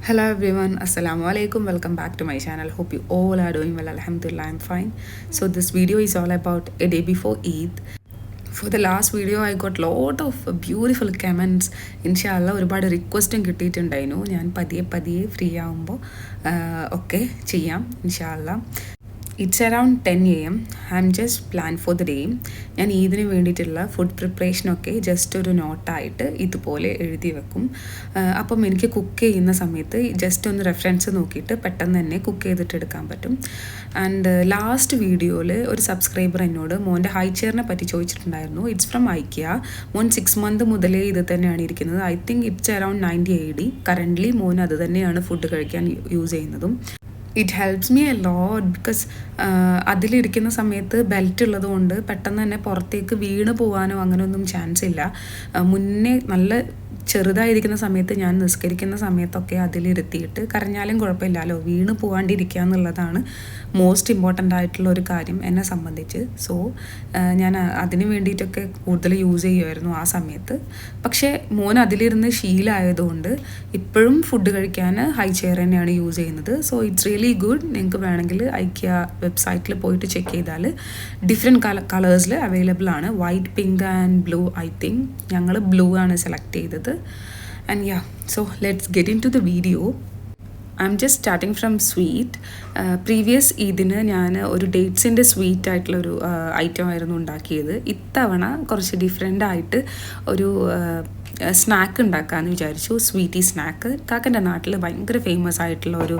Hello everyone, Assalamu alaikum. Welcome back to my channel. Hope you all are doing well. Alhamdulillah, I'm fine. So this video is all about a day before Eid. For the last video I got lot of beautiful comments. Inshallah ഒരുപാട് റിക്വസ്റ്റും കിട്ടിയിട്ടുണ്ടായിരുന്നു. ഞാൻ പതിയെ free ആകുമ്പോൾ ഒക്കെ ചെയ്യാം ഇൻഷാല്ല. It's around 10 AM. I am just plan for the day. ഞാൻ ഇതിന് വേണ്ടിയിട്ടുള്ള ഫുഡ് പ്രിപ്പറേഷനൊക്കെ ജസ്റ്റ് ഒരു നോട്ടായിട്ട് ഇതുപോലെ എഴുതി വെക്കും. അപ്പം എനിക്ക് കുക്ക് ചെയ്യുന്ന സമയത്ത് ജസ്റ്റ് ഒന്ന് റെഫറൻസ് നോക്കിയിട്ട് പെട്ടെന്ന് തന്നെ കുക്ക് ചെയ്തിട്ട് എടുക്കാൻ പറ്റും. ആൻഡ് ലാസ്റ്റ് വീഡിയോയിൽ ഒരു സബ്സ്ക്രൈബർ എന്നോട് മോൻ്റെ ഹൈ ചെയറിനെ പറ്റി ചോദിച്ചിട്ടുണ്ടായിരുന്നു. It's from IKEA. മോൻ 6 months മുതലേ ഇത് തന്നെയാണ് ഇരിക്കുന്നത്. I think it's around 90 AD. Currently മോൻ അത് തന്നെയാണ് ഫുഡ് കഴിക്കാൻ യൂസ് ചെയ്യുന്നതും. It helps me a lot because അതിലിരിക്കുന്ന സമയത്ത് ബെൽറ്റ് ഉള്ളത് കൊണ്ട് പെട്ടെന്ന് തന്നെ പുറത്തേക്ക് വീണ് പോകാനോ അങ്ങനെയൊന്നും ചാൻസ് ഇല്ല. മുന്നേ നല്ല ചെറുതായിരിക്കുന്ന സമയത്ത് ഞാൻ നിസ്കരിക്കുന്ന സമയത്തൊക്കെ അതിലിരുത്തിയിട്ട് കരഞ്ഞാലും കുഴപ്പമില്ലല്ലോ, വീണ് പോകാണ്ടിരിക്കുക എന്നുള്ളതാണ് മോസ്റ്റ് ഇമ്പോർട്ടൻ്റ് ആയിട്ടുള്ള ഒരു കാര്യം എന്നെ സംബന്ധിച്ച്. സോ ഞാൻ അതിന് വേണ്ടിയിട്ടൊക്കെ കൂടുതൽ യൂസ് ചെയ്യുമായിരുന്നു ആ സമയത്ത്. പക്ഷേ മോൻ അതിലിരുന്ന് ശീലമായതുകൊണ്ട് ഇപ്പോഴും ഫുഡ് കഴിക്കാൻ ഹൈ ചെയർ തന്നെയാണ് യൂസ് ചെയ്യുന്നത്. So it's really good. നിങ്ങൾക്ക് വേണമെങ്കിൽ ഐക്കിയ വെബ്സൈറ്റിൽ പോയിട്ട് ചെക്ക് ചെയ്താൽ ഡിഫറെൻറ്റ് കളേഴ്സിൽ അവൈലബിൾ ആണ്. White, pink and blue. I think ഞങ്ങൾ ബ്ലൂ ആണ് സെലക്ട് ചെയ്തത്. And yeah, so let's get into the video. I'm just starting from sweet. Previous ഇതിന് ഞാൻ ഒരു ഡേറ്റ്സിൻ്റെ സ്വീറ്റ് ആയിട്ടുള്ളൊരു ഐറ്റം ആയിരുന്നു ഉണ്ടാക്കിയത്. ഇത്തവണ കുറച്ച് ഡിഫറെൻ്റ് ആയിട്ട് ഒരു സ്നാക്ക് ഉണ്ടാക്കാമെന്ന് വിചാരിച്ചു. Sweety snack. കാക്കൻ്റെ നാട്ടിൽ ഭയങ്കര ഫേമസ് ആയിട്ടുള്ള ഒരു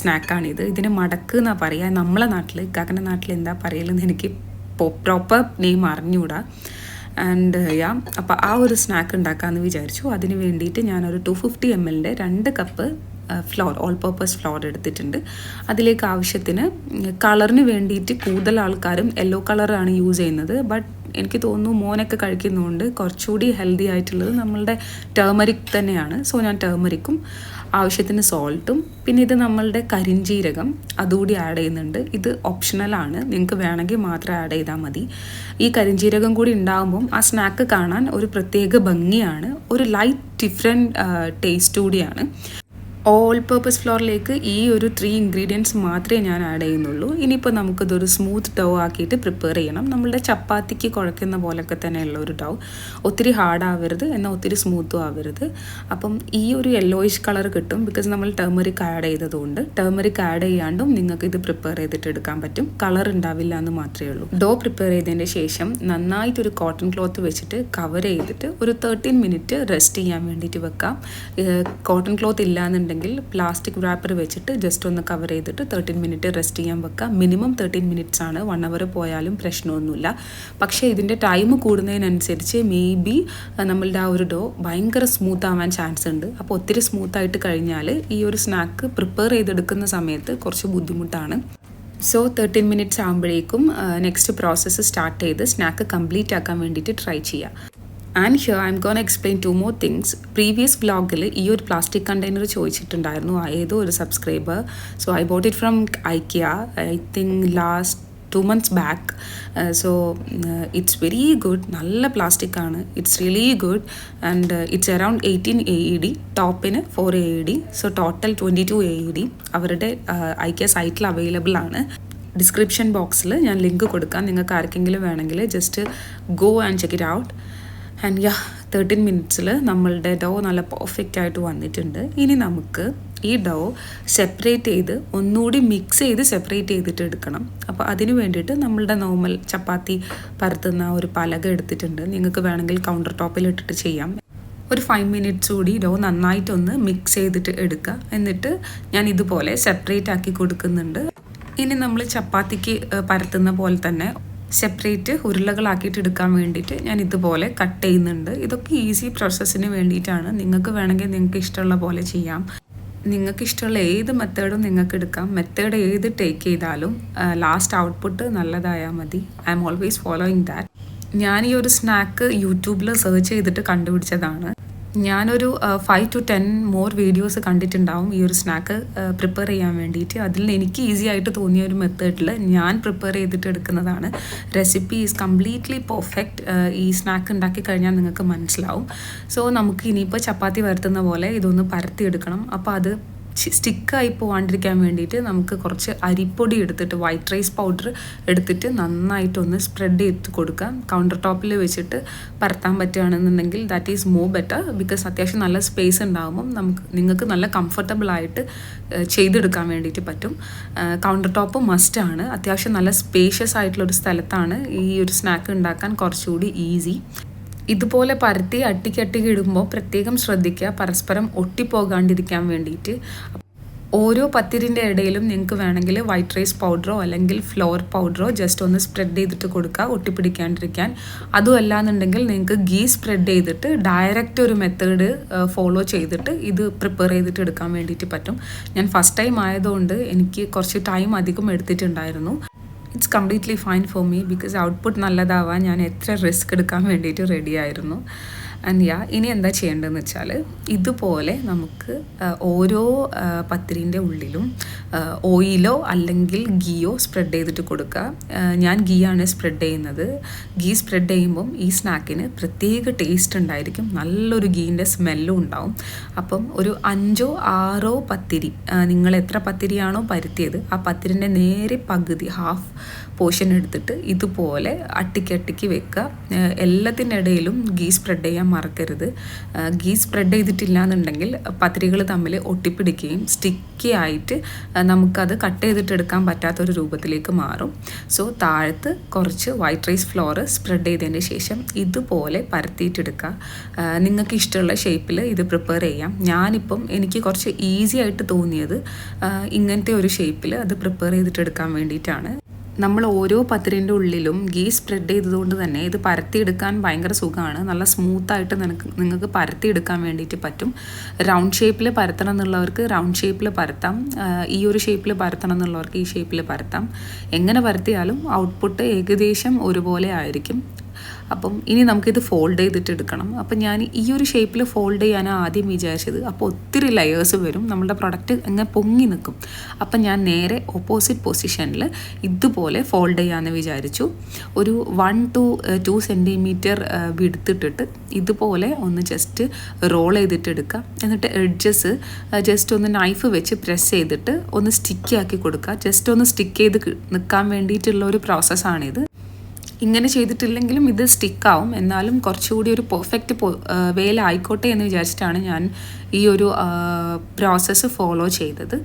സ്നാക്കാണിത്. ഇതിന് മടക്ക് എന്നാണ് പറയുക നമ്മളെ നാട്ടിൽ. കാക്കൻ്റെ നാട്ടിൽ എന്താ പറയലെന്ന് എനിക്ക് പ്രോപ്പർ നെയിം അറിഞ്ഞുകൂടാ. ആൻഡ് അപ്പോൾ ആ ഒരു സ്നാക്ക് ഉണ്ടാക്കാമെന്ന് വിചാരിച്ചു. അതിന് വേണ്ടിയിട്ട് ഞാനൊരു 250 ml 2 cup floor, all purpose floor എടുത്തിട്ടുണ്ട്. അതിലേക്ക് ആവശ്യത്തിന് കളറിന് വേണ്ടിയിട്ട് കൂടുതൽ ആൾക്കാരും യെല്ലോ കളറാണ് യൂസ് ചെയ്യുന്നത്. ബട്ട് എനിക്ക് തോന്നുന്നു മോനൊക്കെ കഴിക്കുന്നതുകൊണ്ട് കുറച്ചുകൂടി ഹെൽത്തി ആയിട്ടുള്ളത് നമ്മളുടെ ടേമറിക് തന്നെയാണ്. സോ ഞാൻ ടേമറിക്കും ആവശ്യത്തിന് സോൾട്ടും പിന്നെ ഇത് നമ്മളുടെ കരിഞ്ജീരകം അതുകൂടി ആഡ് ചെയ്യുന്നുണ്ട്. ഇത് ഓപ്ഷണലാണ്, നിങ്ങൾക്ക് വേണമെങ്കിൽ മാത്രം ആഡ് ചെയ്താൽ മതി. ഈ കരിഞ്ജീരകം കൂടി ഉണ്ടാകുമ്പം ആ സ്നാക്ക് കാണാൻ ഒരു പ്രത്യേക ഭംഗിയാണ്, ഒരു ലൈറ്റ് ഡിഫറെൻറ്റ് ടേസ്റ്റ് കൂടിയാണ്. ഓൾ പർപ്പസ് ഫ്ലോറിലേക്ക് ഈ ഒരു 3 ഇൻഗ്രീഡിയൻസ് മാത്രമേ ഞാൻ ആഡ് ചെയ്യുന്നുള്ളൂ. ഇനിയിപ്പോൾ നമുക്കിതൊരു സ്മൂത്ത് ഡോ ആക്കിയിട്ട് പ്രിപ്പയർ ചെയ്യണം. നമ്മളുടെ ചപ്പാത്തിക്ക് കുഴക്കുന്ന പോലൊക്കെ തന്നെയുള്ള ഒരു ഡോ. ഒത്തിരി ഹാർഡ് ആവരുത് എന്നാൽ ഒത്തിരി സ്മൂത്തും ആവരുത്. അപ്പം ഈ ഒരു യെല്ലോയിഷ് കളർ കിട്ടും ബിക്കോസ് നമ്മൾ ടേമറിക് ആഡ് ചെയ്തതുകൊണ്ട്. ടേമറിക് ആഡ് ചെയ്യാണ്ടും നിങ്ങൾക്ക് ഇത് പ്രിപ്പയർ ചെയ്തിട്ട് എടുക്കാൻ പറ്റും. കളർ ഉണ്ടാവില്ല എന്ന് മാത്രമേ ഉള്ളൂ. ഡോ പ്രിപ്പയർ ചെയ്തതിന് ശേഷം നന്നായിട്ടൊരു കോട്ടൺ ക്ലോത്ത് വെച്ചിട്ട് കവർ ചെയ്തിട്ട് ഒരു 13 minutes റെസ്റ്റ് ചെയ്യാൻ വേണ്ടിയിട്ട് വെക്കാം. കോട്ടൺ ക്ലോത്ത് ഇല്ലാന്നുണ്ടെങ്കിൽ പ്ലാസ്റ്റിക് റാപ്പർ വെച്ചിട്ട് ജസ്റ്റ് ഒന്ന് കവർ ചെയ്തിട്ട് 13 minutes റെസ്റ്റ് ചെയ്യാൻ വെക്കുക. മിനിമം 13 minutes ആണ്. 1 hour പോയാലും പ്രശ്നമൊന്നുമില്ല. പക്ഷേ ഇതിൻ്റെ ടൈം കൂടുന്നതിനനുസരിച്ച് മേ ബി നമ്മളുടെ ആ ഒരു ഡോ ഭയങ്കര സ്മൂത്ത് ആവാൻ ചാൻസ് ഉണ്ട്. അപ്പോൾ ഒത്തിരി സ്മൂത്തായിട്ട് കഴിഞ്ഞാൽ ഈ ഒരു സ്നാക്ക് പ്രിപ്പയർ ചെയ്തെടുക്കുന്ന സമയത്ത് കുറച്ച് ബുദ്ധിമുട്ടാണ്. സോ 13 minutes ആകുമ്പോഴേക്കും നെക്സ്റ്റ് പ്രോസസ്സ് സ്റ്റാർട്ട് ചെയ്ത് സ്നാക്ക് കംപ്ലീറ്റ് ആക്കാൻ വേണ്ടിയിട്ട് ട്രൈ ചെയ്യുക. And here I am gonna explain 2 more things. Previous വ്ളോഗിൽ ഈ ഒരു പ്ലാസ്റ്റിക് കണ്ടെയ്നർ ചോദിച്ചിട്ടുണ്ടായിരുന്നു ഏതോ ഒരു subscriber. So I bought it from IKEA. I think last 2 months back. So it's very good. നല്ല പ്ലാസ്റ്റിക് ആണ്. It's really good and it's around 18 AED. ടോപ്പിന് 4 AED. So total 22 AED അവരുടെ ഐക്കിയ സൈറ്റിൽ available ആണ്. Description ബോക്സിൽ ഞാൻ link കൊടുക്കാം. നിങ്ങൾക്ക് ആർക്കെങ്കിലും വേണമെങ്കിൽ just go and check it out. And 13 മിനിറ്റ്സിൽ നമ്മളുടെ ഡോ നല്ല പെർഫെക്റ്റ് ആയിട്ട് വന്നിട്ടുണ്ട്. ഇനി നമുക്ക് ഈ ഡോ സെപ്പറേറ്റ് ചെയ്ത് ഒന്നുകൂടി മിക്സ് ചെയ്ത് സെപ്പറേറ്റ് ചെയ്തിട്ട് എടുക്കണം. അപ്പോൾ അതിന് വേണ്ടിയിട്ട് നമ്മളുടെ നോർമൽ ചപ്പാത്തി പരത്തുന്ന ഒരു പലക എടുത്തിട്ടുണ്ട്. നിങ്ങൾക്ക് വേണമെങ്കിൽ കൗണ്ടർ ടോപ്പിൽ ഇട്ടിട്ട് ചെയ്യാം. ഒരു 5 മിനിറ്റ്സ് കൂടി ഡോ നന്നായിട്ടൊന്ന് മിക്സ് ചെയ്തിട്ട് എടുക്കുക. എന്നിട്ട് ഞാൻ ഇതുപോലെ സെപ്പറേറ്റ് ആക്കി കൊടുക്കുന്നുണ്ട്. ഇനി നമ്മൾ ചപ്പാത്തിക്ക് പരത്തുന്ന പോലെ തന്നെ സെപ്പറേറ്റ് ഉരുളകളാക്കിയിട്ട് എടുക്കാൻ വേണ്ടിയിട്ട് ഞാൻ ഇതുപോലെ കട്ട് ചെയ്യുന്നുണ്ട്. ഇതൊക്കെ ഈസി പ്രോസസ്സിന് വേണ്ടിയിട്ടാണ്. നിങ്ങൾക്ക് വേണമെങ്കിൽ നിങ്ങൾക്ക് ഇഷ്ടമുള്ള പോലെ ചെയ്യാം. നിങ്ങൾക്ക് ഇഷ്ടമുള്ള ഏത് മെത്തേഡും നിങ്ങൾക്ക് എടുക്കാം. മെത്തേഡ് ഏത് ടേക്ക് ചെയ്താലും ലാസ്റ്റ് ഔട്ട്പുട്ട് നല്ലതായാൽ മതി. I M always following that. ഞാൻ ഈ ഒരു സ്നാക്ക് യൂട്യൂബിൽ സെർച്ച് ചെയ്തിട്ട് കണ്ടുപിടിച്ചതാണ്. ഞാനൊരു 5 to 10 മോർ വീഡിയോസ് കണ്ടിട്ടുണ്ടാവും ഈ ഒരു സ്നാക്ക് പ്രിപ്പയർ ചെയ്യാൻ വേണ്ടിയിട്ട്. അതിൽ എനിക്ക് ഈസി ആയിട്ട് തോന്നിയ ഒരു മെത്തേഡിൽ ഞാൻ പ്രിപ്പയർ ചെയ്തിട്ട് എടുക്കുന്നതാണ്. Recipe is completely perfect. ഈ സ്നാക്ക് ഉണ്ടാക്കി കഴിഞ്ഞാൽ നിങ്ങൾക്ക് മനസ്സിലാവും. സോ നമുക്ക് ഇനിയിപ്പോൾ ചപ്പാത്തി പരത്തുന്ന പോലെ ഇതൊന്ന് പരത്തിയെടുക്കണം. അപ്പോൾ അത് സ്റ്റിക്കായി പോകാണ്ടിരിക്കാൻ വേണ്ടിയിട്ട് നമുക്ക് കുറച്ച് അരിപ്പൊടി എടുത്തിട്ട് വൈറ്റ് റൈസ് പൗഡർ എടുത്തിട്ട് നന്നായിട്ടൊന്ന് സ്പ്രെഡ് ചെയ്ത് കൊടുക്കാം. കൗണ്ടർ ടോപ്പിൽ വെച്ചിട്ട് പരത്താൻ പറ്റുകയാണെന്നുണ്ടെങ്കിൽ that is more better. Because അത്യാവശ്യം നല്ല സ്പേസ് ഉണ്ടാകുമ്പം നിങ്ങൾക്ക് നല്ല കംഫർട്ടബിളായിട്ട് ചെയ്തെടുക്കാൻ വേണ്ടിയിട്ട് പറ്റും. കൗണ്ടർ ടോപ്പ് മസ്റ്റാണ്. അത്യാവശ്യം നല്ല സ്പേഷ്യസ് ആയിട്ടുള്ളൊരു സ്ഥലത്താണ് ഈ ഒരു സ്നാക്ക് ഉണ്ടാക്കാൻ കുറച്ചുകൂടി ഈസി. ഇതുപോലെ പരത്തി അട്ടിക്ക് ഇടുമ്പോൾ പ്രത്യേകം ശ്രദ്ധിക്കുക, പരസ്പരം ഒട്ടിപ്പോകാണ്ടിരിക്കാൻ വേണ്ടിയിട്ട്. ഓരോ പത്തിരിൻ്റെ ഇടയിലും നിങ്ങൾക്ക് വേണമെങ്കിൽ വൈറ്റ് റൈസ് പൗഡറോ അല്ലെങ്കിൽ ഫ്ലോർ പൗഡറോ ജസ്റ്റ് ഒന്ന് സ്പ്രെഡ് ചെയ്തിട്ട് കൊടുക്കുക, ഒട്ടിപ്പിടിക്കാണ്ടിരിക്കാൻ. അതുമല്ല എന്നുണ്ടെങ്കിൽ നിങ്ങൾക്ക് ഗീ സ്പ്രെഡ് ചെയ്തിട്ട് ഡയറക്റ്റ് ഒരു മെത്തേഡ് ഫോളോ ചെയ്തിട്ട് ഇത് പ്രിപ്പയർ ചെയ്തിട്ട് എടുക്കാൻ വേണ്ടിയിട്ട് പറ്റും. ഞാൻ ഫസ്റ്റ് ടൈം ആയതുകൊണ്ട് എനിക്ക് കുറച്ച് ടൈം അധികം എടുത്തിട്ടുണ്ടായിരുന്നു. It's completely fine for me because output നല്ലതാവാൻ ഞാൻ എത്ര റിസ്ക് എടുക്കാൻ വേണ്ടിയിട്ട് റെഡി ആയിരുന്നു. ആൻഡ് ഇനി എന്താ ചെയ്യേണ്ടതെന്ന് വെച്ചാൽ ഇതുപോലെ നമുക്ക് ഓരോ പത്തിരിൻ്റെ ഉള്ളിലും ഓയിലോ അല്ലെങ്കിൽ ഗീയോ സ്പ്രെഡ് ചെയ്തിട്ട് കൊടുക്കുക. ഞാൻ ഗീ ആണ് സ്പ്രെഡ് ചെയ്യുന്നത്. ഗീ സ്പ്രെഡ് ചെയ്യുമ്പം ഈ സ്നാക്കിന് പ്രത്യേക ടേസ്റ്റ് ഉണ്ടായിരിക്കും, നല്ലൊരു ഗീൻ്റെ സ്മെല്ലും ഉണ്ടാവും. അപ്പം ഒരു 5 or 6 പത്തിരി, നിങ്ങൾ എത്ര പത്തിരിയാണോ പരത്തിയത് ആ പത്തിരിൻ്റെ നേരെ പകുതി ഹാഫ് പോർഷൻ എടുത്തിട്ട് ഇതുപോലെ അട്ടിക്ക് വെക്കുക. എല്ലാത്തിൻ്റെ ഇടയിലും ഗീ സ്പ്രെഡ് ചെയ്യാൻ മറക്കരുത്. ഗീ സ്പ്രെഡ് ചെയ്തിട്ടില്ല എന്നുണ്ടെങ്കിൽ പത്തിരികൾ തമ്മിൽ ഒട്ടിപ്പിടിക്കുകയും സ്റ്റിക്കി ആയിട്ട് നമുക്കത് കട്ട് ചെയ്തിട്ട് എടുക്കാൻ പറ്റാത്തൊരു രൂപത്തിലേക്ക് മാറും. സോ താഴത്ത് കുറച്ച് വൈറ്റ് റൈസ് ഫ്ലോർ സ്പ്രെഡ് ചെയ്തതിന് ശേഷം ഇതുപോലെ പരത്തിയിട്ടെടുക്കുക. നിങ്ങൾക്ക് ഇഷ്ടമുള്ള ഷേപ്പിൽ ഇത് പ്രിപ്പയർ ചെയ്യാം. ഞാനിപ്പം എനിക്ക് കുറച്ച് ഈസി ആയിട്ട് തോന്നിയത് ഇങ്ങനത്തെ ഒരു ഷേപ്പിൽ അത് പ്രിപ്പയർ ചെയ്തിട്ടെടുക്കാൻ വേണ്ടിയിട്ടാണ്. നമ്മൾ ഓരോ പത്തിരിൻ്റെ ഉള്ളിലും ഗീ സ്പ്രെഡ് ചെയ്തതുകൊണ്ട് തന്നെ ഇത് പരത്തിയെടുക്കാൻ ഭയങ്കര സുഖമാണ്. നല്ല സ്മൂത്തായിട്ട് നിങ്ങൾക്ക് പരത്തിയെടുക്കാൻ വേണ്ടിയിട്ട് പറ്റും. റൗണ്ട് ഷേപ്പിൽ പരത്തണം എന്നുള്ളവർക്ക് റൗണ്ട് ഷേപ്പിൽ പരത്താം, ഈ ഒരു ഷേപ്പിൽ പരത്തണം എന്നുള്ളവർക്ക് ഈ ഷേപ്പിൽ പരത്താം. എങ്ങനെ പരത്തിയാലും ഔട്ട്പുട്ട് ഏകദേശം ഒരുപോലെ ആയിരിക്കും. അപ്പം ഇനി നമുക്കിത് ഫോൾഡ് ചെയ്തിട്ട് എടുക്കണം. അപ്പം ഞാൻ ഈ ഒരു ഷേപ്പിൽ ഫോൾഡ് ചെയ്യാനാണ് ആദ്യം വിചാരിച്ചത്. അപ്പോൾ ഒത്തിരി ലെയേഴ്സ് വരും, നമ്മളുടെ പ്രൊഡക്റ്റ് അങ്ങനെ പൊങ്ങി നിൽക്കും. അപ്പം ഞാൻ നേരെ ഓപ്പോസിറ്റ് പൊസിഷനിൽ ഇതുപോലെ ഫോൾഡ് ചെയ്യാമെന്ന് വിചാരിച്ചു. ഒരു 1 to 2 സെൻറ്റിമീറ്റർ വിടുത്തിട്ടിട്ട് ഇതുപോലെ ഒന്ന് ജസ്റ്റ് റോൾ ചെയ്തിട്ട് എടുക്കുക. എന്നിട്ട് എഡ്ജസ് ജസ്റ്റ് ഒന്ന് നൈഫ് വെച്ച് പ്രസ് ചെയ്തിട്ട് ഒന്ന് സ്റ്റിക്ക് ആക്കി കൊടുക്കുക. ജസ്റ്റ് ഒന്ന് സ്റ്റിക്ക് ചെയ്ത് നിൽക്കാൻ വേണ്ടിയിട്ടുള്ള ഒരു പ്രോസസ്സാണിത്. ഇങ്ങനെ ചെയ്തിട്ടില്ലെങ്കിലും ഇത് സ്റ്റിക്കാവും, എന്നാലും കുറച്ചുകൂടി ഒരു പെർഫെക്റ്റ് വേലായിക്കോട്ടെ എന്ന് വിചാരിച്ചിട്ടാണ് ഞാൻ ഈ ഒരു പ്രോസസ്സ് ഫോളോ ചെയ്തത്.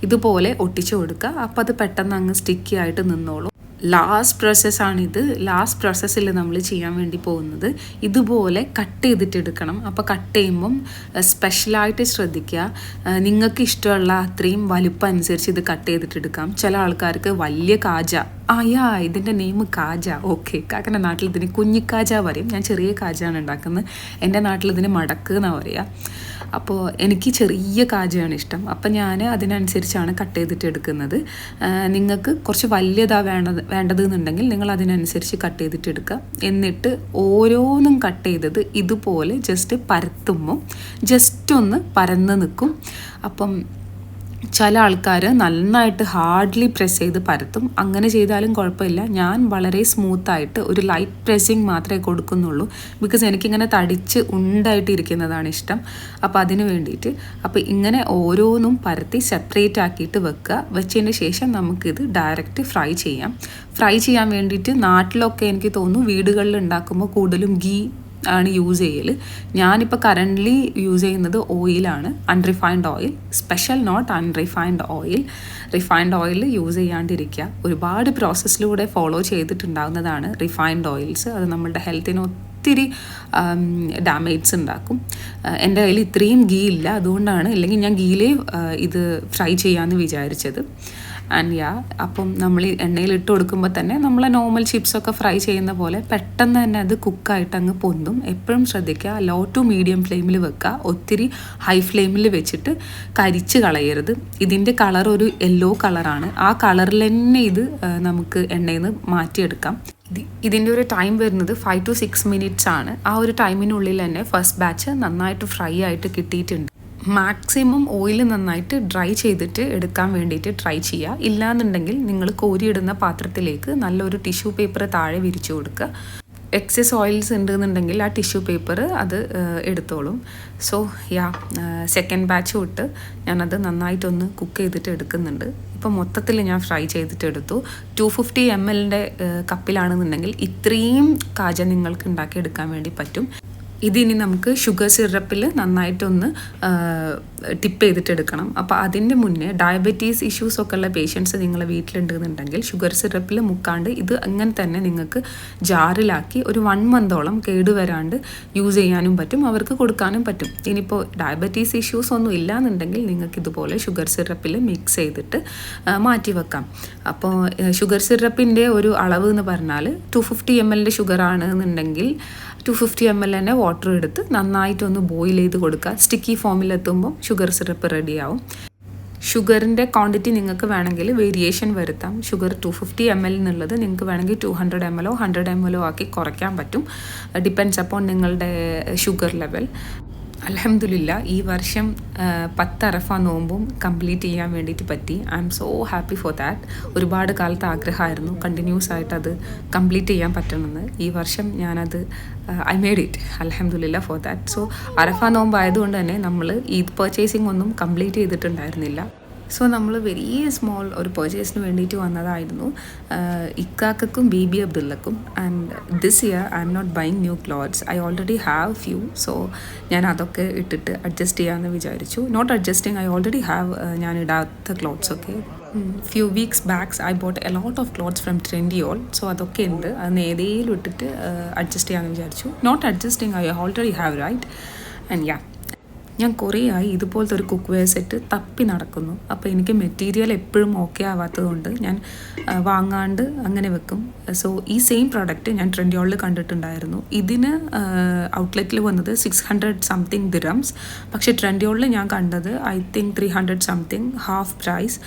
ഇതുപോലെ ഒട്ടിച്ചു കൊടുക്കുക. അപ്പോൾ അത് പെട്ടെന്ന് അങ്ങ് സ്റ്റിക്കി ആയിട്ട് നിന്നോളും. ലാസ്റ്റ് പ്രോസസ്സാണിത്. ലാസ്റ്റ് പ്രോസസ്സിൽ നമ്മൾ ചെയ്യാൻ വേണ്ടി പോകുന്നത് ഇതുപോലെ കട്ട് ചെയ്തിട്ടെടുക്കണം. അപ്പോൾ കട്ട് ചെയ്യുമ്പം സ്പെഷ്യലായിട്ട് ശ്രദ്ധിക്കുക, നിങ്ങൾക്ക് ഇഷ്ടമുള്ള അത്രയും വലുപ്പം അനുസരിച്ച് ഇത് കട്ട് ചെയ്തിട്ടെടുക്കാം. ചില ആൾക്കാർക്ക് വലിയ കാജ, ഇതിൻ്റെ നെയിം കാജ, ഓക്കെ, കാക്കൻ്റെ നാട്ടിൽ ഇതിന് കുഞ്ഞിക്കാജ പറയും. ഞാൻ ചെറിയ കാജയാണ് ഉണ്ടാക്കുന്നത്. എൻ്റെ നാട്ടിൽ ഇതിന് മടക്ക് എന്നാണ് പറയുക. അപ്പോൾ എനിക്ക് ചെറിയ കാജയാണ് ഇഷ്ടം. അപ്പം ഞാൻ അതിനനുസരിച്ചാണ് കട്ട് ചെയ്തിട്ട് എടുക്കുന്നത്. നിങ്ങൾക്ക് കുറച്ച് വലിയതാണ് വേണ്ടതെന്നുണ്ടെങ്കിൽ നിങ്ങൾ അതിനനുസരിച്ച് കട്ട് ചെയ്തിട്ട് എടുക്കുക. എന്നിട്ട് ഓരോന്നും കട്ട് ചെയ്തത് ഇതുപോലെ ജസ്റ്റ് പരത്തുമ്പോൾ ജസ്റ്റ് ഒന്ന് പരന്ന് നിൽക്കും. അപ്പം ചില ആൾക്കാർ നന്നായിട്ട് ഹാർഡ്ലി പ്രസ് ചെയ്ത് പരത്തും. അങ്ങനെ ചെയ്താലും കുഴപ്പമില്ല. ഞാൻ വളരെ സ്മൂത്തായിട്ട് ഒരു ലൈറ്റ് പ്രസ്സിങ് മാത്രമേ കൊടുക്കുന്നുള്ളൂ. ബിക്കോസ് എനിക്കിങ്ങനെ തടിച്ച് ഉണ്ടായിട്ട് ഇരിക്കുന്നതാണ് ഇഷ്ടം. അപ്പോൾ അതിന് വേണ്ടിയിട്ട് ഇങ്ങനെ ഓരോന്നും പരത്തി സെപ്പറേറ്റ് ആക്കിയിട്ട് വെച്ചതിന് ശേഷം നമുക്കിത് ഡയറക്റ്റ് ഫ്രൈ ചെയ്യാം. ഫ്രൈ ചെയ്യാൻ വേണ്ടിയിട്ട് നാട്ടിലൊക്കെ എനിക്ക് തോന്നുന്നു വീടുകളിൽ ഉണ്ടാക്കുമ്പോൾ കൂടുതലും ഗീ ആണ് യൂസ് ചെയ്യൽ. ഞാനിപ്പോൾ കറൻ്റ്ലി യൂസ് ചെയ്യുന്നത് ഓയിലാണ്, unrefined oil. Special note unrefined oil. Refined oil use ചെയ്യാണ്ടിരിക്കുക. ഒരുപാട് പ്രോസസ്സിലൂടെ ഫോളോ ചെയ്തിട്ടുണ്ടാകുന്നതാണ് റിഫൈൻഡ് ഓയിൽസ്. അത് നമ്മളുടെ ഹെൽത്തിന് ഒത്തിരി ഡാമേജ് ഉണ്ടാക്കും. എൻ്റെ കയ്യിൽ ഇത്രയും ഗീ ഇല്ല, അതുകൊണ്ടാണ്. ഇല്ലെങ്കിൽ ഞാൻ ഗീയിലേ ഇത് ഫ്രൈ ചെയ്യാമെന്ന് വിചാരിച്ചത്. ആൻഡ് അപ്പം നമ്മൾ ഈ എണ്ണയിൽ ഇട്ട് കൊടുക്കുമ്പോൾ തന്നെ നമ്മൾ നോർമൽ ചിപ്സൊക്കെ ഫ്രൈ ചെയ്യുന്ന പോലെ പെട്ടെന്ന് തന്നെ അത് കുക്കായിട്ട് അങ്ങ് പൊന്തും. എപ്പോഴും ശ്രദ്ധിക്കുക, ലോ ടു മീഡിയം ഫ്ലെയിമിൽ വെക്കുക. ഒത്തിരി ഹൈ ഫ്ലെയിമിൽ വെച്ചിട്ട് കരിച്ച് കളയരുത്. ഇതിൻ്റെ കളർ ഒരു യെല്ലോ കളറാണ്. ആ കളറിൽ തന്നെ ഇത് നമുക്ക് എണ്ണയിൽ നിന്ന് മാറ്റിയെടുക്കാം. ഇതിൻ്റെ ഒരു ടൈം വരുന്നത് 5 to 6 minutes ആണ്. ആ ഒരു ടൈമിനുള്ളിൽ തന്നെ ഫസ്റ്റ് ബാച്ച് നന്നായിട്ട് ഫ്രൈ ആയിട്ട് കിട്ടിയിട്ടുണ്ട്. മാക്സിമം ഓയിൽ നന്നായിട്ട് ഡ്രൈ ചെയ്തിട്ട് എടുക്കാൻ വേണ്ടിയിട്ട് ട്രൈ ചെയ്യുക. ഇല്ലാന്നുണ്ടെങ്കിൽ നിങ്ങൾ കോരിയിടുന്ന പാത്രത്തിലേക്ക് നല്ലൊരു ടിഷ്യൂ പേപ്പർ താഴെ വിരിച്ചു കൊടുക്കുക. എക്സസ് ഓയിൽസ് ഉണ്ടെന്നുണ്ടെങ്കിൽ ആ ടിഷ്യൂ പേപ്പർ അത് എടുത്തോളും. സോ സെക്കൻഡ് ബാച്ച് തൊട്ട് ഞാനത് നന്നായിട്ടൊന്ന് കുക്ക് ചെയ്തിട്ട് എടുക്കുന്നുണ്ട്. ഇപ്പം മൊത്തത്തിൽ ഞാൻ ഫ്രൈ ചെയ്തിട്ട് എടുത്തു. 250 ml കപ്പിലാണെന്നുണ്ടെങ്കിൽ ഇത്രയും കാജ നിങ്ങൾക്ക് ഉണ്ടാക്കിയെടുക്കാൻ വേണ്ടി പറ്റും. ഇതിനി നമുക്ക് ഷുഗർ സിറപ്പിൽ നന്നായിട്ടൊന്ന് ടിപ്പ് ചെയ്തിട്ടെടുക്കണം. അപ്പോൾ അതിൻ്റെ മുന്നേ ഡയബറ്റീസ് ഇഷ്യൂസൊക്കെ ഉള്ള പേഷ്യൻസ് നിങ്ങളെ വീട്ടിലുണ്ടെന്നുണ്ടെങ്കിൽ ഷുഗർ സിറപ്പിൽ മുക്കാണ്ട് ഇത് അങ്ങനെ തന്നെ നിങ്ങൾക്ക് ജാറിലാക്കി ഒരു 1 month കേടുവരാണ്ട് യൂസ് ചെയ്യാനും പറ്റും, അവർക്ക് കൊടുക്കാനും പറ്റും. ഇനിയിപ്പോൾ ഡയബറ്റീസ് ഇഷ്യൂസ് ഒന്നും ഇല്ലയെന്നുണ്ടെങ്കിൽ നിങ്ങൾക്ക് ഇതുപോലെ ഷുഗർ സിറപ്പിൽ മിക്സ് ചെയ്തിട്ട് മാറ്റി വെക്കാം. അപ്പോൾ ഷുഗർ സിറപ്പിൻ്റെ ഒരു അളവ് എന്ന് പറഞ്ഞാൽ 250 ml ഷുഗർ ആണെന്നുണ്ടെങ്കിൽ 250 ml തന്നെ വാട്ടർ എടുത്ത് നന്നായിട്ടൊന്ന് ബോയിൽ ചെയ്ത് കൊടുക്കുക. സ്റ്റിക്കി ഫോമിലെത്തുമ്പോൾ ഷുഗർ സിറപ്പ് റെഡിയാവും. ഷുഗറിൻ്റെ ക്വാണ്ടിറ്റി നിങ്ങൾക്ക് വേണമെങ്കിൽ വേരിയേഷൻ വരുത്താം. ഷുഗർ 250 ml എന്നുള്ളത് നിങ്ങൾക്ക് വേണമെങ്കിൽ 200 ml 100 ml ആക്കി കുറയ്ക്കാൻ പറ്റും. ഡിപ്പെൻഡ്സ് അപ്പോൺ നിങ്ങളുടെ ഷുഗർ ലെവൽ. അൽഹംദുലില്ലാ ഈ വർഷം 10 അറഫ നോമ്പും കംപ്ലീറ്റ് ചെയ്യാൻ വേണ്ടിയിട്ട് പറ്റി. I M so happy for that. ഒരുപാട് കാലത്ത് ആഗ്രഹമായിരുന്നു കണ്ടിന്യൂസ് ആയിട്ട് അത് കംപ്ലീറ്റ് ചെയ്യാൻ പറ്റണമെന്ന്. ഈ വർഷം ഞാനത് ഐ മേഡ് ഇറ്റ്, അൽഹംദുലില്ലാ ഫോർ ദാറ്റ്. സോ അറഫ നോമ്പ് ആയതുകൊണ്ട് തന്നെ നമ്മൾ ഈദ് പർച്ചേസിംഗ് ഒന്നും കംപ്ലീറ്റ് ചെയ്തിട്ടുണ്ടായിരുന്നില്ല. സോ നമ്മൾ വെരി സ്മോൾ ഒരു പർച്ചേസിന് വേണ്ടിയിട്ട് വന്നതായിരുന്നു, ഇക്കാക്കും ബേബി അബ്ദുള്ളക്കും. And this year I am not buying new clothes, I already have few. So ഞാൻ അതൊക്കെ ഇട്ടിട്ട് അഡ്ജസ്റ്റ് ചെയ്യാമെന്ന് വിചാരിച്ചു. Not adjusting, I already have ഞാൻ ഇടാത്ത ക്ലോത്ത്സൊക്കെ. Few weeks backs I bought a lot of clothes from ട്രെൻഡിയോൾ. So അതൊക്കെ ഉണ്ട്, അത് ഏതെങ്കിലും ഇട്ടിട്ട് അഡ്ജസ്റ്റ് ചെയ്യാമെന്ന് വിചാരിച്ചു. Not adjusting, I already have write. And ഞാൻ കുറേ ആയി ഇതുപോലത്തെ ഒരു കുക്ക് വെയർ സെറ്റ് തപ്പി നടക്കുന്നു. അപ്പോൾ എനിക്ക് മെറ്റീരിയൽ എപ്പോഴും ഓക്കെ ആവാത്തതുകൊണ്ട് ഞാൻ വാങ്ങാണ്ട് അങ്ങനെ വെക്കും. സോ ഈ സെയിം പ്രോഡക്റ്റ് ഞാൻ ട്രെൻഡിയോളിൽ കണ്ടിട്ടുണ്ടായിരുന്നു. ഇതിന് ഔട്ട്ലെറ്റിൽ വന്നത് 600 something dirhams. പക്ഷേ ട്രെൻഡിയോളിൽ ഞാൻ കണ്ടത് I think 300 something, half price.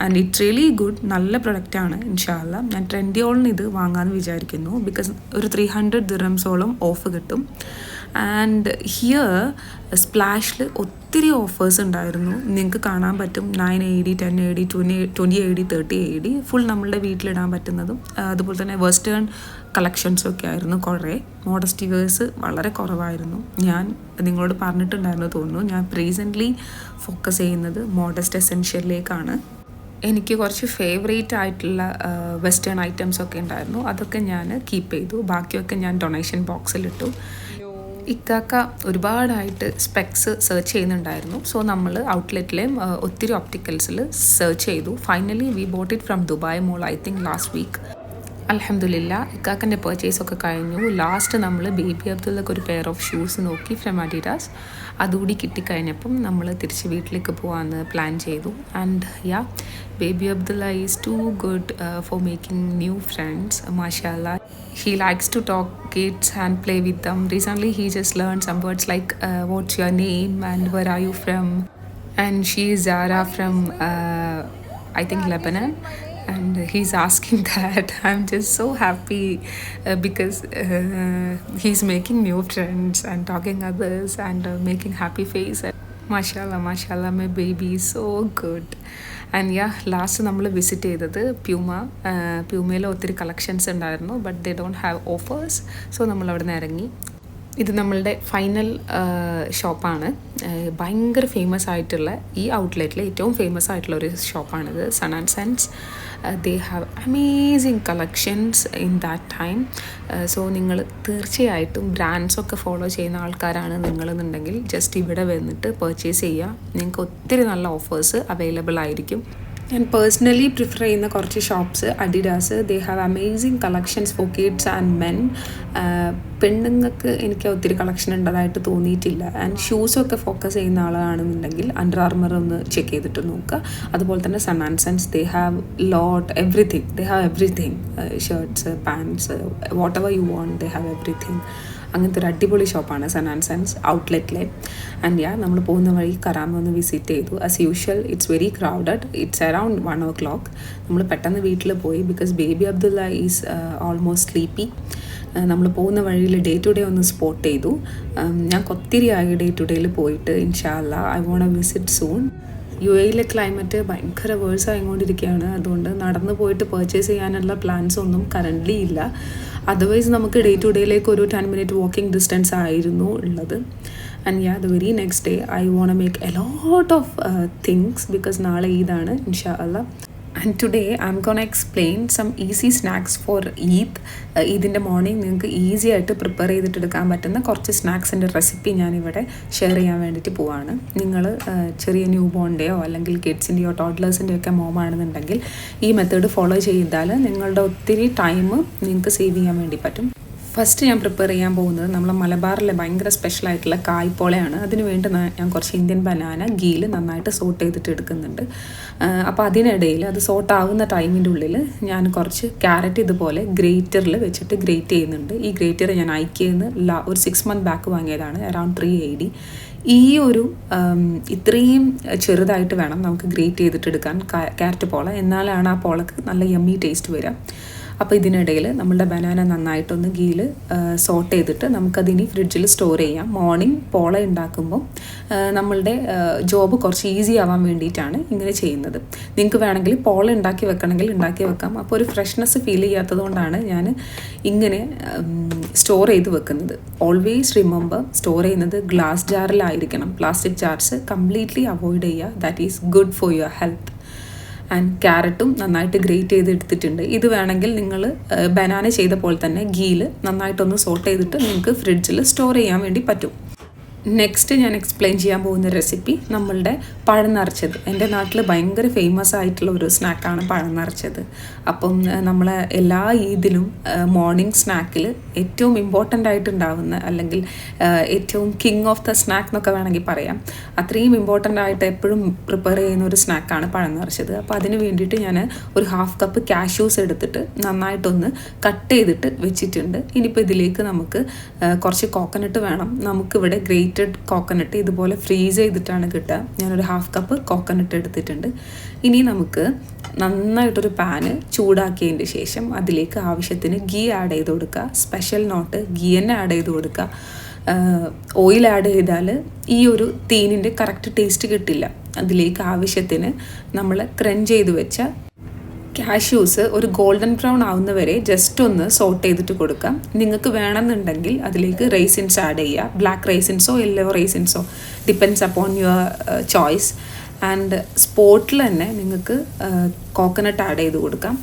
And it's really good, നല്ല പ്രൊഡക്റ്റാണ്. ഇൻഷാ അല്ലാ ഞാൻ ട്രെൻഡിയോളിന് ഇത് വാങ്ങാമെന്ന് വിചാരിക്കുന്നു. ബിക്കോസ് ഒരു 300 dirhams ഓഫ് കിട്ടും. ആൻഡ് ഹിയർ സ്പ്ലാഷിൽ ഒത്തിരി ഓഫേഴ്സ് ഉണ്ടായിരുന്നു. നിങ്ങൾക്ക് കാണാൻ പറ്റും 980, 1080, 2080, 3080 ഫുൾ നമ്മളുടെ വീട്ടിലിടാൻ പറ്റുന്നതും. അതുപോലെ തന്നെ വെസ്റ്റേൺ കളക്ഷൻസൊക്കെ ആയിരുന്നു. കുറേ മോഡസ്റ്റി വെയേഴ്സ് വളരെ കുറവായിരുന്നു. ഞാൻ നിങ്ങളോട് പറഞ്ഞിട്ടുണ്ടായിരുന്നു തോന്നുന്നു, ഞാൻ റീസെൻ്റ്ലി ഫോക്കസ് ചെയ്യുന്നത് മോഡസ്റ്റ് എസെൻഷ്യലിലേക്കാണ്. എനിക്ക് കുറച്ച് ഫേവറേറ്റ് ആയിട്ടുള്ള വെസ്റ്റേൺ ഐറ്റംസ് ഒക്കെ ഉണ്ടായിരുന്നു, അതൊക്കെ ഞാൻ കീപ്പ് ചെയ്തു. ബാക്കിയൊക്കെ ഞാൻ ഡൊണേഷൻ ബോക്സിലിട്ടു. ഇക്കാക്ക ഒരുപാടായിട്ട് സ്പെക്സ് സെർച്ച് ചെയ്യുന്നുണ്ടായിരുന്നു. സോ നമ്മൾ ഔട്ട്ലെറ്റിലെയും ഒത്തിരി ഒപ്റ്റിക്കൽസിൽ സെർച്ച് ചെയ്തു. Finally we bought it from Dubai Mall, I think last week. അൽഹംദുലില്ലാ ഇക്കാക്കൻ്റെ പർച്ചേസൊക്കെ കഴിഞ്ഞു. ലാസ്റ്റ് നമ്മൾ ബേബി അബ്ദുള്ളക്ക് ഒരു പെയർ ഓഫ് ഷൂസ് നോക്കി ഫ്രം അഡിഡാസ്. അതുകൂടി കിട്ടിക്കഴിഞ്ഞപ്പം നമ്മൾ തിരിച്ച് വീട്ടിലേക്ക് പോകാമെന്ന് പ്ലാൻ ചെയ്തു. And baby Abdullah is too good for making new friends. മാഷാഅല്ലാ, he likes to talk kids and play with them. Recently he just learned some words like what's your name and where are you from, and she is Zara from I think Lebanon, and he's asking that. I'm just so happy because he's making new friends and talking others and making happy face. മാഷാല്ല my baby so good. And yeah, last നമ്മൾ visit ചെയ്തത് പ്യൂമയിൽ ഒത്തിരി collections ഉണ്ടായിരുന്നു, but they don't have offers. So നമ്മൾ അവിടെ നിന്ന് ഇറങ്ങി. ഇത് നമ്മളുടെ ഫൈനൽ ഷോപ്പാണ്. ഭയങ്കര ഫേമസ് ആയിട്ടുള്ള ഈ ഔട്ട്ലെറ്റിൽ ഏറ്റവും ഫേമസ് ആയിട്ടുള്ള ഒരു ഷോപ്പാണിത്, Sun and Sons. They have amazing collections in that time. So നിങ്ങൾ തീർച്ചയായിട്ടും ബ്രാൻഡ്സൊക്കെ ഫോളോ ചെയ്യുന്ന ആൾക്കാരാണ് നിങ്ങളെന്നുണ്ടെങ്കിൽ ജസ്റ്റ് ഇവിടെ വന്നിട്ട് പർച്ചേസ് ചെയ്യുക. നിങ്ങൾക്ക് ഒത്തിരി നല്ല ഓഫേഴ്സ് അവൈലബിൾ ആയിരിക്കും. ഞാൻ പേഴ്സണലി പ്രിഫർ ചെയ്യുന്ന കുറച്ച് shops Adidas. They have amazing collections for kids and men. പെണ്ണുങ്ങൾക്ക് എനിക്ക് ഒത്തിരി കളക്ഷൻ ഉണ്ടതായിട്ട് തോന്നിയിട്ടില്ല. ആൻഡ് ഷൂസൊക്കെ ഫോക്കസ് ചെയ്യുന്ന ആളാണെന്നുണ്ടെങ്കിൽ അണ്ടർ ആർമർ ഒന്ന് ചെക്ക് ചെയ്തിട്ട് നോക്കുക. അതുപോലെ തന്നെ Sun and Sons, they have everything. They have everything, shirts, pants, whatever you want, they have everything. അങ്ങനത്തെ ഒരു അടിപൊളി ഷോപ്പാണ് സൺ ആൻഡ് സൺസ് ഔട്ട്ലെറ്റിലെ. ആൻഡ് യാ, നമ്മൾ പോകുന്ന വഴി കറാമ ഒന്ന് വിസിറ്റ് ചെയ്തു. As usual it's very crowded. It's around 1 o'clock. നമ്മൾ പെട്ടെന്ന് വീട്ടിൽ പോയി because baby Abdullah is almost sleepy. നമ്മൾ പോകുന്ന വഴിയിൽ ഡേ ടു ഡേ ഒന്ന് സ്പോട്ട് ചെയ്തു. ഞാൻ ഒത്തിരി ആയി ഡേ ടു ഡേയിൽ പോയിട്ട്. ഇൻഷാ അല്ലാ I want visit soon. UAE climate ഭയങ്കര വേഴ്സ് ആയിക്കൊണ്ടിരിക്കുകയാണ്. അതുകൊണ്ട് നടന്നു പോയിട്ട് പർച്ചേസ് ചെയ്യാനുള്ള പ്ലാൻസ് ഒന്നും കറൻ്റ്ലി ഇല്ല. അതർവൈസ് നമുക്ക് ഡേ ടു ഡേയിലേക്ക് ഒരു 10 minute വാക്കിംഗ് ഡിസ്റ്റൻസ് ആയിരുന്നു ഉള്ളത്. And yeah, the very next day I want make a lot of things because നാളെ ഈദാണ് ഇൻഷാ അല്ലാ. And today I am gonna explain some easy snacks for Eid. ഈദിൻ്റെ മോർണിംഗ് നിങ്ങൾക്ക് ഈസി ആയിട്ട് പ്രിപ്പയർ ചെയ്തിട്ടെടുക്കാൻ പറ്റുന്ന കുറച്ച് സ്നാക്സിൻ്റെ റെസിപ്പി ഞാനിവിടെ ഷെയർ ചെയ്യാൻ വേണ്ടിയിട്ട് പോവാണ്. നിങ്ങൾ ചെറിയ ന്യൂ ബോണിൻ്റെയോ അല്ലെങ്കിൽ കിഡ്സിൻ്റെയോ ടോഡ്ലേഴ്സിൻ്റെയോ ഒക്കെ മോമാണെന്നുണ്ടെങ്കിൽ ഈ മെത്തേഡ് ഫോളോ ചെയ്താൽ നിങ്ങളുടെ ഒത്തിരി ടൈം നിങ്ങൾക്ക് സേവ് ചെയ്യാൻ വേണ്ടി പറ്റും. ഫസ്റ്റ് ഞാൻ പ്രിപ്പയർ ചെയ്യാൻ പോകുന്നത് നമ്മളെ മലബാറിലെ ഭയങ്കര സ്പെഷ്യലായിട്ടുള്ള കായ്പോളയാണ്. അതിന് വേണ്ടി ഞാൻ കുറച്ച് ഇന്ത്യൻ ബനാന ഗീയിൽ നന്നായിട്ട് സോട്ട് ചെയ്തിട്ട് എടുക്കുന്നുണ്ട്. അപ്പോൾ അതിനിടയിൽ അത് സോട്ട് ആവുന്ന ടൈമിൻ്റെ ഉള്ളിൽ ഞാൻ കുറച്ച് ക്യാരറ്റ് ഇതുപോലെ ഗ്രേറ്ററിൽ വെച്ചിട്ട് ഗ്രേറ്റ് ചെയ്യുന്നുണ്ട്. ഈ ഗ്രേറ്റർ ഞാൻ ഐക്യന്ന് ഒരു 6 month ബാക്ക് വാങ്ങിയതാണ്, അറൗണ്ട് 380. ഈ ഒരു ഇത്രയും ചെറുതായിട്ട് വേണം നമുക്ക് ഗ്രേറ്റ് ചെയ്തിട്ടെടുക്കാൻ ക്യാരറ്റ് പോള, എന്നാലാണ് ആ പോളക്ക് നല്ല യമ്മി ടേസ്റ്റ് വരിക. അപ്പോൾ ഇതിനിടയിൽ നമ്മളുടെ ബനാന നന്നായിട്ടൊന്ന് ഗീയിൽ സോട്ട് ചെയ്തിട്ട് നമുക്കതിനി ഫ്രിഡ്ജിൽ സ്റ്റോർ ചെയ്യാം. മോർണിംഗ് പോള ഉണ്ടാക്കുമ്പോൾ നമ്മളുടെ ജോബ് കുറച്ച് ഈസി ആവാൻ വേണ്ടിയിട്ടാണ് ഇങ്ങനെ ചെയ്യുന്നത്. നിങ്ങൾക്ക് വേണമെങ്കിൽ പോള ഉണ്ടാക്കി വെക്കണമെങ്കിൽ ഉണ്ടാക്കി വെക്കാം. അപ്പോൾ ഒരു ഫ്രഷ്നെസ് ഫീൽ ചെയ്യാത്തത് കൊണ്ടാണ് ഞാൻ ഇങ്ങനെ സ്റ്റോർ ചെയ്ത് വെക്കുന്നത്. ഓൾവേസ് റിമെമ്പർ, സ്റ്റോർ ചെയ്യുന്നത് ഗ്ലാസ് ജാറിലായിരിക്കണം. പ്ലാസ്റ്റിക് ജാർസ് കംപ്ലീറ്റ്ലി അവോയ്ഡ് ചെയ്യുക. That is good for your health. And ക്യാരറ്റും നന്നായിട്ട് ഗ്രേറ്റ് ചെയ്ത് എടുത്തിട്ടുണ്ട്. ഇത് വേണമെങ്കിൽ നിങ്ങൾ ബനാന ചെയ്ത പോലെ തന്നെ ഗീയിൽ നന്നായിട്ടൊന്ന് സോട്ട് ചെയ്തിട്ട് നിങ്ങൾക്ക് ഫ്രിഡ്ജിൽ സ്റ്റോർ ചെയ്യാൻ വേണ്ടി പറ്റും. നെക്സ്റ്റ് ഞാൻ എക്സ്പ്ലെയിൻ ചെയ്യാൻ പോകുന്ന റെസിപ്പി നമ്മളുടെ പഴം നിറച്ചത്. എൻ്റെ നാട്ടിൽ ഭയങ്കര ഫേമസ് ആയിട്ടുള്ള ഒരു സ്നാക്കാണ് പഴം നിറച്ചത്. അപ്പം നമ്മൾ എല്ലാ ഈദിലും മോർണിംഗ് സ്നാക്കിൽ ഏറ്റവും ഇമ്പോർട്ടൻ്റ് ആയിട്ടുണ്ടാവുന്ന അല്ലെങ്കിൽ ഏറ്റവും കിങ് ഓഫ് ദ സ്നാക്ക് എന്നൊക്കെ വേണമെങ്കിൽ പറയാം, അത്രയും ഇമ്പോർട്ടൻ്റ് ആയിട്ട് എപ്പോഴും പ്രിപ്പയർ ചെയ്യുന്ന ഒരു സ്നാക്കാണ് പഴം നിറച്ചത്. അപ്പോൾ അതിന് വേണ്ടിയിട്ട് ഞാൻ ഒരു 1/2 cup കാഷ്യൂസ് എടുത്തിട്ട് നന്നായിട്ടൊന്ന് കട്ട് ചെയ്തിട്ട് വെച്ചിട്ടുണ്ട്. ഇനിയിപ്പോൾ ഇതിലേക്ക് നമുക്ക് കുറച്ച് കോക്കനട്ട് വേണം. നമുക്കിവിടെ ഗ്രേറ്റഡ് കോക്കനട്ട് ഇതുപോലെ ഫ്രീസ് ചെയ്തിട്ടാണ് കിട്ടുക. ഞാനൊരു 1/2 cup കോക്കനട്ട് എടുത്തിട്ടുണ്ട്. ഇനി നമുക്ക് നന്നായിട്ടൊരു പാന് ചൂടാക്കിയതിൻ്റെ ശേഷം അതിലേക്ക് ആവശ്യത്തിന് ഗീ ആഡ് ചെയ്ത് കൊടുക്കുക. സ്പെഷ്യൽ നോട്ട് ഗീ തന്നെ ആഡ് ചെയ്ത് കൊടുക്കുക. ഓയിൽ ആഡ് ചെയ്താൽ ഈ ഒരു തീനിൻ്റെ കറക്റ്റ് ടേസ്റ്റ് കിട്ടില്ല. അതിലേക്ക് ആവശ്യത്തിന് നമ്മൾ ക്രഞ്ച് ചെയ്ത് വെച്ച കാഷ്യൂസ് ഒരു ഗോൾഡൻ ബ്രൗൺ ആവുന്നവരെ ജസ്റ്റ് ഒന്ന് സോട്ട് ചെയ്തിട്ട് കൊടുക്കാം. നിങ്ങൾക്ക് വേണമെന്നുണ്ടെങ്കിൽ അതിലേക്ക് റൈസിൻസ് ആഡ് ചെയ്യുക. ബ്ലാക്ക് റൈസിൻസോ യെല്ലോ റൈസിൻസോ depends upon your choice. And സ്പോട്ടിൽ തന്നെ നിങ്ങൾക്ക് കോക്കനട്ട് ആഡ് ചെയ്ത് കൊടുക്കാം.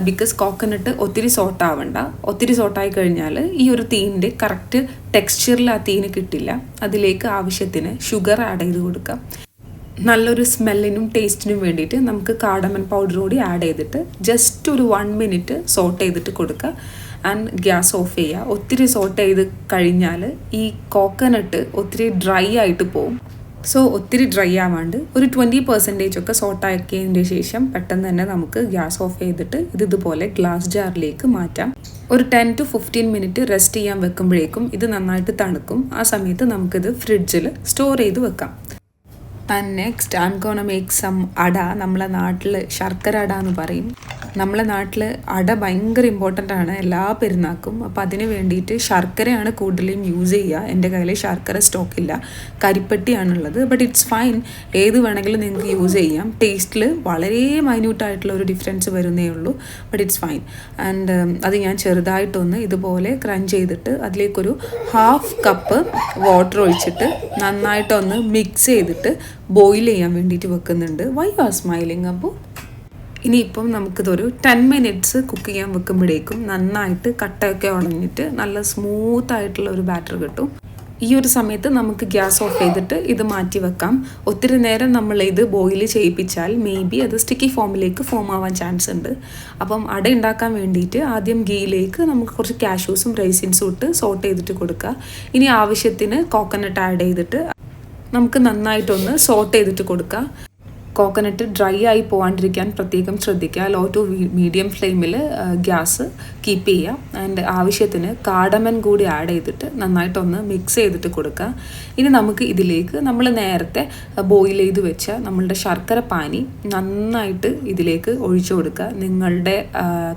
ബിക്കോസ് കോക്കനട്ട് ഒത്തിരി സോട്ട് ആവണ്ട. ഒത്തിരി സോട്ടായി കഴിഞ്ഞാൽ ഈ ഒരു തീനിൻ്റെ കറക്റ്റ് ടെക്സ്ചറിൽ ആ തീന് കിട്ടില്ല. അതിലേക്ക് ആവശ്യത്തിന് ഷുഗർ ആഡ് ചെയ്ത് കൊടുക്കാം. നല്ലൊരു സ്മെല്ലിനും ടേസ്റ്റിനും വേണ്ടിയിട്ട് നമുക്ക് കാർഡമൻ പൗഡർ കൂടി ആഡ് ചെയ്തിട്ട് ജസ്റ്റ് ഒരു 1 minute സോട്ട് ചെയ്തിട്ട് കൊടുക്കുക. ആൻഡ് ഗ്യാസ് ഓഫ് ചെയ്യുക. ഒത്തിരി സോട്ട് ചെയ്ത് കഴിഞ്ഞാൽ ഈ കോക്കനട്ട് ഒത്തിരി ഡ്രൈ ആയിട്ട് പോകും. സോ ഒത്തിരി ഡ്രൈ ആവാണ്ട് ഒരു 20% ഒക്കെ സോട്ടാക്കിയതിൻ്റെ ശേഷം പെട്ടെന്ന് തന്നെ നമുക്ക് ഗ്യാസ് ഓഫ് ചെയ്തിട്ട് ഇതുപോലെ ഗ്ലാസ് ജാറിലേക്ക് മാറ്റാം. ഒരു 10 to 15 minute റെസ്റ്റ് ചെയ്യാൻ വെക്കുമ്പോഴേക്കും ഇത് നന്നായിട്ട് തണുക്കും. ആ സമയത്ത് നമുക്കിത് ഫ്രിഡ്ജിൽ സ്റ്റോർ ചെയ്ത് വെക്കാം. And next I am gonna make some ada. നമ്മളെ നാട്ടിൽ ശർക്കര അട എന്ന് പറയും. നമ്മളെ നാട്ടിൽ അട ഭയങ്കര ഇമ്പോർട്ടൻ്റ് ആണ് എല്ലാ പെരുന്നാൾക്കും. അപ്പോൾ അതിന് വേണ്ടിയിട്ട് ശർക്കരയാണ് കൂടുതലും യൂസ് ചെയ്യുക. എൻ്റെ കയ്യിൽ ശർക്കര സ്റ്റോക്കില്ല, കരിപ്പട്ടിയാണുള്ളത്. ബട്ട് ഇറ്റ്സ് ഫൈൻ, ഏത് വേണമെങ്കിലും നിങ്ങൾക്ക് യൂസ് ചെയ്യാം. ടേസ്റ്റിൽ വളരെ മൈന്യൂട്ടായിട്ടുള്ള ഒരു ഡിഫറൻസ് വരുന്നേ ഉള്ളൂ, ബട്ട് ഇറ്റ്സ് ഫൈൻ. ആൻഡ് അത് ഞാൻ ചെറുതായിട്ടൊന്ന് ഇതുപോലെ ക്രഞ്ച് ചെയ്തിട്ട് അതിലേക്കൊരു 1/2 കപ്പ് വാട്ടർ ഒഴിച്ചിട്ട് നന്നായിട്ടൊന്ന് മിക്സ് ചെയ്തിട്ട് ബോയിൽ ചെയ്യാൻ വേണ്ടിയിട്ട് വെക്കുന്നുണ്ട്. Why you are smiling? അപ്പോൾ ഇനിയിപ്പം നമുക്കിതൊരു 10 മിനിറ്റ്സ് കുക്ക് ചെയ്യാൻ വെക്കുമ്പോഴേക്കും നന്നായിട്ട് കട്ടയൊക്കെ ഉണങ്ങിയിട്ട് നല്ല സ്മൂത്തായിട്ടുള്ള ഒരു ബാറ്റർ കിട്ടും. ഈ ഒരു സമയത്ത് നമുക്ക് ഗ്യാസ് ഓഫ് ചെയ്തിട്ട് ഇത് മാറ്റി വെക്കാം. ഒത്തിരി നേരം നമ്മൾ ഇത് ബോയിൽ ചെയ്യിപ്പിച്ചാൽ മേ ബി അത് സ്റ്റിക്കി ഫോം ആവാൻ ചാൻസ് ഉണ്ട്. അപ്പം അട ഉണ്ടാക്കാൻ വേണ്ടിയിട്ട് ആദ്യം ഗീയിലേക്ക് നമുക്ക് കുറച്ച് കാഷ്യൂസും റൈസിൻസും ഇട്ട് സോട്ട് ചെയ്തിട്ട് കൊടുക്കുക. ഇനി ആവശ്യത്തിന് കോക്കനട്ട് ആഡ് ചെയ്തിട്ട് നമുക്ക് നന്നായിട്ടൊന്ന് സോട്ട് ചെയ്തിട്ട് കൊടുക്കുക. കോക്കനട്ട് ഡ്രൈ ആയി പോകാണ്ടിരിക്കാൻ പ്രത്യേകം ശ്രദ്ധിക്കുക. ലോ ടു മീഡിയം ഫ്ലെയിമിൽ ഗ്യാസ് കീപ്പ് ചെയ്യുക. ആൻഡ് ആവശ്യത്തിന് കാർഡമൻ കൂടി ആഡ് ചെയ്തിട്ട് നന്നായിട്ടൊന്ന് മിക്സ് ചെയ്തിട്ട് കൊടുക്കുക. ഇനി നമുക്ക് ഇതിലേക്ക് നമ്മൾ നേരത്തെ ബോയിൽ ചെയ്ത് വെച്ച നമ്മളുടെ ശർക്കര പാനി നന്നായിട്ട് ഇതിലേക്ക് ഒഴിച്ചു കൊടുക്കുക. നിങ്ങളുടെ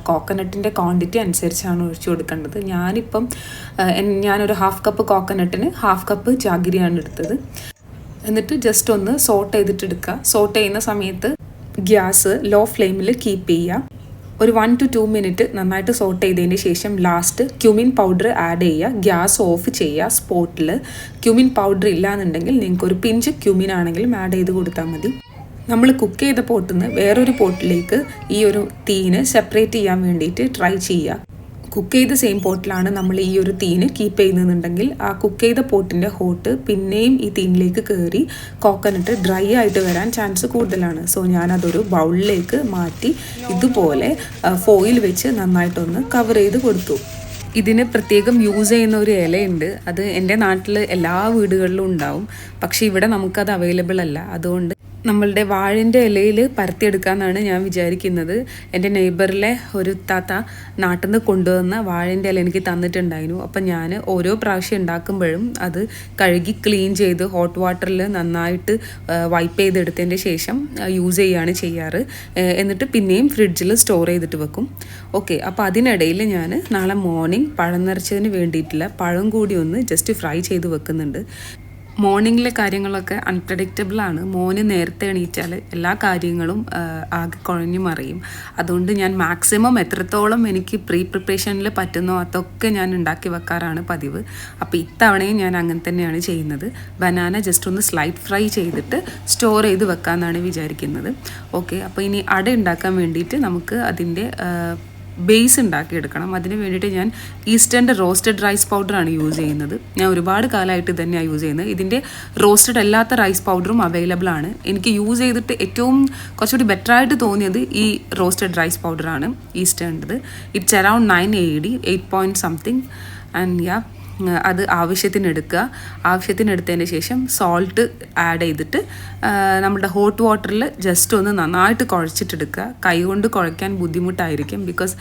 കോക്കനട്ടിൻ്റെ ക്വാണ്ടിറ്റി അനുസരിച്ചാണ് ഒഴിച്ചു കൊടുക്കേണ്ടത്. ഞാനൊരു 1/2 കപ്പ് കോക്കനട്ടിന് 1/2 കപ്പ് ജാഗിരിയാണ് എടുത്തത്. എന്നിട്ട് ജസ്റ്റ് ഒന്ന് സോട്ട് ചെയ്തിട്ട് എടുക്കുക. സോട്ട് ചെയ്യുന്ന സമയത്ത് ഗ്യാസ് ലോ ഫ്ലെയിമിൽ കീപ്പ് ചെയ്യുക. ഒരു 1 to 2 മിനിറ്റ് നന്നായിട്ട് സോട്ട് ചെയ്തതിന് ശേഷം ലാസ്റ്റ് ക്യുമിൻ പൗഡർ ആഡ് ചെയ്യുക. ഗ്യാസ് ഓഫ് ചെയ്യുക സ്പോട്ടിൽ. ക്യുമിൻ പൗഡർ ഇല്ലാന്നുണ്ടെങ്കിൽ നിങ്ങൾക്ക് ഒരു പിഞ്ച് ക്യുമിൻ ആണെങ്കിലും ആഡ് ചെയ്ത് കൊടുത്താൽ മതി. നമ്മൾ കുക്ക് ചെയ്ത പോട്ടിൽ നിന്ന് വേറൊരു പോട്ടിലേക്ക് ഈ ഒരു തീന് സെപ്പറേറ്റ് ചെയ്യാൻ വേണ്ടിയിട്ട് ട്രൈ ചെയ്യുക. കുക്ക് ചെയ്ത സെയിം പോട്ടിലാണ് നമ്മൾ ഈ ഒരു തീന് കീപ്പ് ചെയ്യുന്നുണ്ടെങ്കിൽ ആ കുക്ക് ചെയ്ത പോട്ടിൻ്റെ ഹോട്ട് പിന്നെയും ഈ തീനിലേക്ക് കയറി കോക്കനട്ട് ഡ്രൈ ആയിട്ട് വരാൻ ചാൻസ് കൂടുതലാണ്. സോ ഞാനതൊരു ബൗളിലേക്ക് മാറ്റി ഇതുപോലെ ഫോയിൽ വെച്ച് നന്നായിട്ടൊന്ന് കവർ ചെയ്ത് കൊടുത്തു. ഇതിന് പ്രത്യേകം യൂസ് ചെയ്യുന്ന ഒരു ഇലയുണ്ട്. അത് എൻ്റെ നാട്ടിൽ എല്ലാ വീടുകളിലും ഉണ്ടാവും, പക്ഷേ ഇവിടെ നമുക്കത് അവൈലബിൾ അല്ല. അതുകൊണ്ട് നമ്മളുടെ വാഴൻ്റെ ഇലയിൽ പരത്തിയെടുക്കാമെന്നാണ് ഞാൻ വിചാരിക്കുന്നത്. എൻ്റെ നെയ്ബറിലെ ഒരു താത്ത നാട്ടിൽ നിന്ന് കൊണ്ടുവന്ന വാഴൻ്റെ ഇല എനിക്ക് തന്നിട്ടുണ്ടായിരുന്നു. അപ്പം ഞാൻ ഓരോ പ്രാവശ്യം ഉണ്ടാക്കുമ്പോഴും അത് കഴുകി ക്ലീൻ ചെയ്ത് ഹോട്ട് വാട്ടറിൽ നന്നായിട്ട് വൈപ്പ് ചെയ്തെടുത്തതിൻ്റെ ശേഷം യൂസ് ചെയ്യുകയാണ് ചെയ്യാറ്. എന്നിട്ട് പിന്നെയും ഫ്രിഡ്ജിൽ സ്റ്റോർ ചെയ്തിട്ട് വെക്കും. ഓക്കെ, അപ്പോൾ അതിനിടയിൽ ഞാൻ നാളെ മോർണിംഗ് പഴം നിറച്ചതിന് വേണ്ടിയിട്ടുള്ള പഴം കൂടി ഒന്ന് ജസ്റ്റ് ഫ്രൈ ചെയ്ത് വെക്കുന്നുണ്ട്. മോർണിംഗിലെ കാര്യങ്ങളൊക്കെ അൺപ്രഡിക്റ്റബിളാണ്. മോന് നേരത്തെ എണീറ്റാൽ എല്ലാ കാര്യങ്ങളും ആകെ കുഴഞ്ഞു മറിയും. അതുകൊണ്ട് ഞാൻ മാക്സിമം എത്രത്തോളം എനിക്ക് പ്രിപ്പറേഷനിൽ പറ്റുന്നോ അതൊക്കെ ഞാൻ ഉണ്ടാക്കി വെക്കാറാണ് പതിവ്. അപ്പോൾ ഇത്തവണയും ഞാൻ അങ്ങനെ തന്നെയാണ് ചെയ്യുന്നത്. ബനാന ജസ്റ്റ് ഒന്ന് സ്ലൈറ്റ് ഫ്രൈ ചെയ്തിട്ട് സ്റ്റോർ ചെയ്ത് വെക്കാമെന്നാണ് വിചാരിക്കുന്നത്. ഓക്കെ, അപ്പോൾ ഇനി അട ഉണ്ടാക്കാൻ വേണ്ടിയിട്ട് നമുക്ക് അതിൻ്റെ ബേസ് ഉണ്ടാക്കിയെടുക്കണം. അതിന് വേണ്ടിയിട്ട് ഞാൻ ഈസ്റ്റേണിൻ്റെ റോസ്റ്റഡ് റൈസ് പൗഡറാണ് യൂസ് ചെയ്യുന്നത്. ഞാൻ ഒരുപാട് കാലമായിട്ട് തന്നെയാണ് യൂസ് ചെയ്യുന്നത്. ഇതിൻ്റെ റോസ്റ്റഡ് അല്ലാത്ത റൈസ് പൗഡറും അവൈലബിൾ ആണ്. എനിക്ക് യൂസ് ചെയ്തിട്ട് ഏറ്റവും കുറച്ചുകൂടി ബെറ്ററായിട്ട് തോന്നിയത് ഈ റോസ്റ്റഡ് റൈസ് പൗഡറാണ് ഈസ്റ്റേണിൻ്റെത്. It's around 9 AD 8 point something. And അത് ആവശ്യത്തിനെടുത്തതിന് ശേഷം സോൾട്ട് ആഡ് ചെയ്തിട്ട് നമ്മുടെ ഹോട്ട് വാട്ടറിൽ ജസ്റ്റ് ഒന്ന് നന്നായിട്ട് കുഴച്ചിട്ടെടുക്കുക. കൈകൊണ്ട് കുഴയ്ക്കാൻ ബുദ്ധിമുട്ടായിരിക്കും, ബിക്കോസ്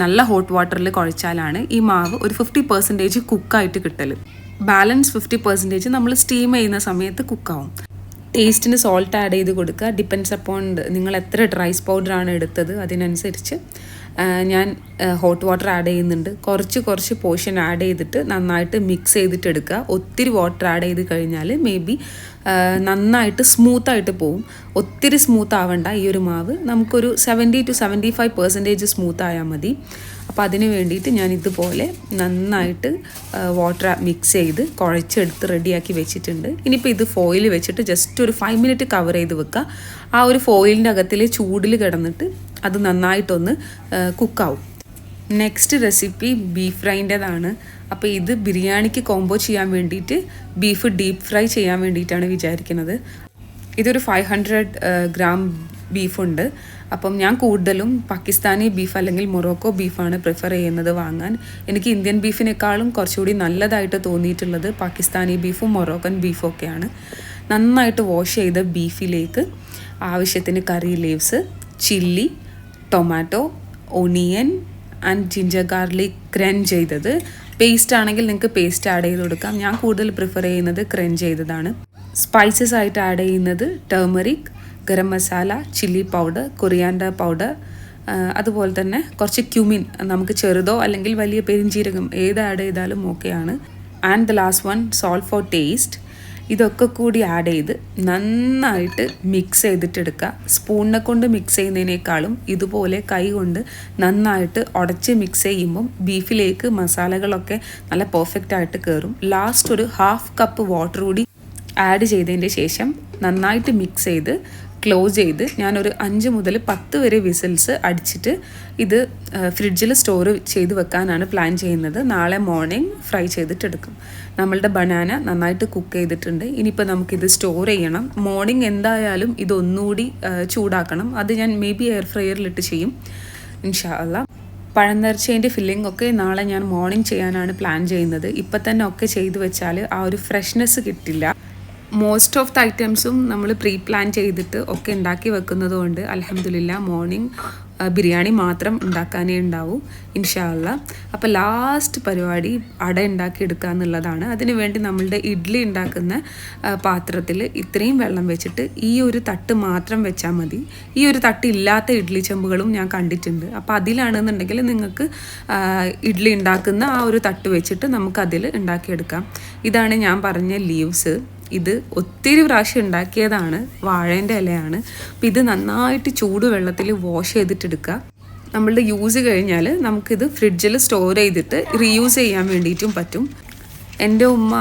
നല്ല ഹോട്ട് വാട്ടറിൽ കുഴച്ചാലാണ് ഈ മാവ് ഒരു 50% കുക്കായിട്ട് കിട്ടൽ. ബാലൻസ് 50% നമ്മൾ സ്റ്റീം ചെയ്യുന്ന സമയത്ത് കുക്കാവും. ടേസ്റ്റിന് സോൾട്ട് ആഡ് ചെയ്ത് കൊടുക്കുക. ഡിപ്പെൻഡ്സ് അപ്പോൺ നിങ്ങൾ എത്ര റൈസ് പൗഡറാണ് എടുത്തത് അതിനനുസരിച്ച്. ഞാൻ ഹോട്ട് വാട്ടർ ആഡ് ചെയ്യുന്നുണ്ട്. കുറച്ച് പോർഷൻ ആഡ് ചെയ്തിട്ട് നന്നായിട്ട് മിക്സ് ചെയ്തിട്ട് എടുക്കുക. ഒത്തിരി വാട്ടർ ആഡ് ചെയ്ത് കഴിഞ്ഞാൽ മേ ബി നന്നായിട്ട് സ്മൂത്തായിട്ട് പോവും. ഒത്തിരി സ്മൂത്ത് ആവണ്ട ഈ ഒരു മാവ്. നമുക്കൊരു 70 to 75% സ്മൂത്ത് ആയാൽ മതി. അപ്പോൾ അതിന് വേണ്ടിയിട്ട് ഞാൻ ഇതുപോലെ നന്നായിട്ട് വാട്ടർ മിക്സ് ചെയ്ത് കുഴച്ചെടുത്ത് റെഡിയാക്കി വെച്ചിട്ടുണ്ട്. ഇനിയിപ്പോൾ ഇത് ഫോയിൽ വെച്ചിട്ട് ജസ്റ്റ് ഒരു 5 മിനിറ്റ് കവർ ചെയ്ത് വെക്കുക. ആ ഒരു ഫോയിലിൻ്റെ അകത്തിലെ ചൂടിൽ കിടന്നിട്ട് അത് നന്നായിട്ടൊന്ന് കുക്കാവും. നെക്സ്റ്റ് റെസിപ്പി ബീഫ് ഫ്രൈൻ്റെതാണ്. അപ്പോൾ ഇത് ബിരിയാണിക്ക് കോംബോ ചെയ്യാൻ വേണ്ടിയിട്ട് ബീഫ് ഡീപ്പ് ഫ്രൈ ചെയ്യാൻ വേണ്ടിയിട്ടാണ് വിചാരിക്കുന്നത്. ഇതൊരു 500 ഗ്രാം ബീഫുണ്ട്. അപ്പം ഞാൻ കൂടുതലും പാകിസ്ഥാനി ബീഫ് അല്ലെങ്കിൽ മൊറോക്കോ ബീഫാണ് പ്രിഫർ ചെയ്യുന്നത് വാങ്ങാൻ. എനിക്ക് ഇന്ത്യൻ ബീഫിനേക്കാളും കുറച്ചുകൂടി നല്ലതായിട്ട് തോന്നിയിട്ടുള്ളത് പാകിസ്ഥാനി ബീഫും മൊറോക്കൻ ബീഫും ഒക്കെയാണ്. നന്നായിട്ട് വാഷ് ചെയ്ത ബീഫിലേക്ക് ആവശ്യത്തിന് കറി leaves, chilli, tomato, onion and ginger garlic crunch ചെയ്തത്. പേസ്റ്റ് ആണെങ്കിൽ നിങ്ങൾക്ക് പേസ്റ്റ് ആഡ് ചെയ്ത് കൊടുക്കാം. ഞാൻ കൂടുതൽ പ്രിഫർ ചെയ്യുന്നത് ക്രഞ്ച് ചെയ്തതാണ്. സ്പൈസസ് ആയിട്ട് ആഡ് ചെയ്യുന്നത് turmeric, garam masala, chilli powder, coriander powder, അതുപോലെ തന്നെ കുറച്ച് ക്യുമിൻ, നമുക്ക് ചെറുതോ അല്ലെങ്കിൽ വലിയ പെരിഞ്ജീരകം ഏത് ആഡ് ചെയ്താലും ഓക്കെയാണ്. And the last one salt for taste. ഇതൊക്കെ കൂടി ആഡ് ചെയ്ത് നന്നായിട്ട് മിക്സ് ചെയ്തിട്ടെടുക്കുക. സ്പൂണിനെ കൊണ്ട് മിക്സ് ചെയ്യുന്നതിനേക്കാളും ഇതുപോലെ കൈ കൊണ്ട് നന്നായിട്ട് ഉടച്ച് മിക്സ് ചെയ്യുമ്പം ബീഫിലേക്ക് മസാലകളൊക്കെ നല്ല പെർഫെക്റ്റ് ആയിട്ട് കയറും. ലാസ്റ്റ് ഒരു 1/2 കപ്പ് വാട്ടർ കൂടി ആഡ് ചെയ്തതിൻ്റെ ശേഷം നന്നായിട്ട് മിക്സ് ചെയ്ത് ക്ലോസ് ചെയ്ത് ഞാനൊരു 5 മുതൽ 10 വരെ വിസിൽസ് അടിച്ചിട്ട് ഇത് ഫ്രിഡ്ജിൽ സ്റ്റോർ ചെയ്ത് വെക്കാനാണ് പ്ലാൻ ചെയ്യുന്നത്. നാളെ മോർണിംഗ് ഫ്രൈ ചെയ്തിട്ടെടുക്കും. നമ്മളുടെ ബനാന നന്നായിട്ട് കുക്ക് ചെയ്തിട്ടുണ്ട്. ഇനിയിപ്പോൾ നമുക്കിത് സ്റ്റോർ ചെയ്യണം. മോർണിംഗ് എന്തായാലും ഇതൊന്നുകൂടി ചൂടാക്കണം. അത് ഞാൻ മേ ബി എയർ ഫ്രയറിലിട്ട് ചെയ്യും ഇൻഷാ അല്ലാ. പഴനിറച്ചതിൻ്റെ ഫില്ലിംഗ് ഒക്കെ നാളെ ഞാൻ മോർണിംഗ് ചെയ്യാനാണ് പ്ലാൻ ചെയ്യുന്നത്. ഇപ്പം തന്നെ ഒക്കെ ചെയ്ത് വെച്ചാൽ ആ ഒരു ഫ്രഷ്നെസ് കിട്ടില്ല. മോസ്റ്റ് ഓഫ് ദ ഐറ്റംസും നമ്മൾ പ്രീ പ്ലാൻ ചെയ്തിട്ട് ഒക്കെ ഉണ്ടാക്കി വെക്കുന്നത് കൊണ്ട് അൽഹംദുലില്ലാ മോർണിംഗ് ബിരിയാണി മാത്രം ഉണ്ടാക്കാനേ ഉണ്ടാവൂ ഇൻഷാ അല്ലാ. അപ്പോൾ ലാസ്റ്റ് പരിപാടി അട ഉണ്ടാക്കിയെടുക്കുക എന്നുള്ളതാണ്. അതിന് വേണ്ടി നമ്മളുടെ ഇഡ്ഡലി ഉണ്ടാക്കുന്ന പാത്രത്തിൽ ഇത്രയും വെള്ളം വെച്ചിട്ട് ഈ ഒരു തട്ട് മാത്രം വെച്ചാൽ മതി. ഈ ഒരു തട്ട് ഇല്ലാത്ത ഇഡ്ഡലി ചെമ്പുകളും ഞാൻ കണ്ടിട്ടുണ്ട്. അപ്പോൾ അതിലാണെന്നുണ്ടെങ്കിൽ നിങ്ങൾക്ക് ഇഡ്ഡലി ഉണ്ടാക്കുന്ന ആ ഒരു തട്ട് വെച്ചിട്ട് നമുക്കതിൽ ഉണ്ടാക്കിയെടുക്കാം. ഇതാണ് ഞാൻ പറഞ്ഞ ലീവ്സ്. ഇത് ഒത്തിരി പ്രാവശ്യം ഉണ്ടാക്കിയതാണ്, വാഴേൻ്റെ ഇലയാണ്. അപ്പോൾ ഇത് നന്നായിട്ട് ചൂടുവെള്ളത്തിൽ വാഷ് ചെയ്തിട്ടെടുക്കുക. നമ്മളുടെ യൂസ് കഴിഞ്ഞാൽ നമുക്കിത് ഫ്രിഡ്ജിൽ സ്റ്റോർ ചെയ്തിട്ട് റീയൂസ് ചെയ്യാൻ വേണ്ടിയിട്ടും പറ്റും. എൻ്റെ ഉമ്മ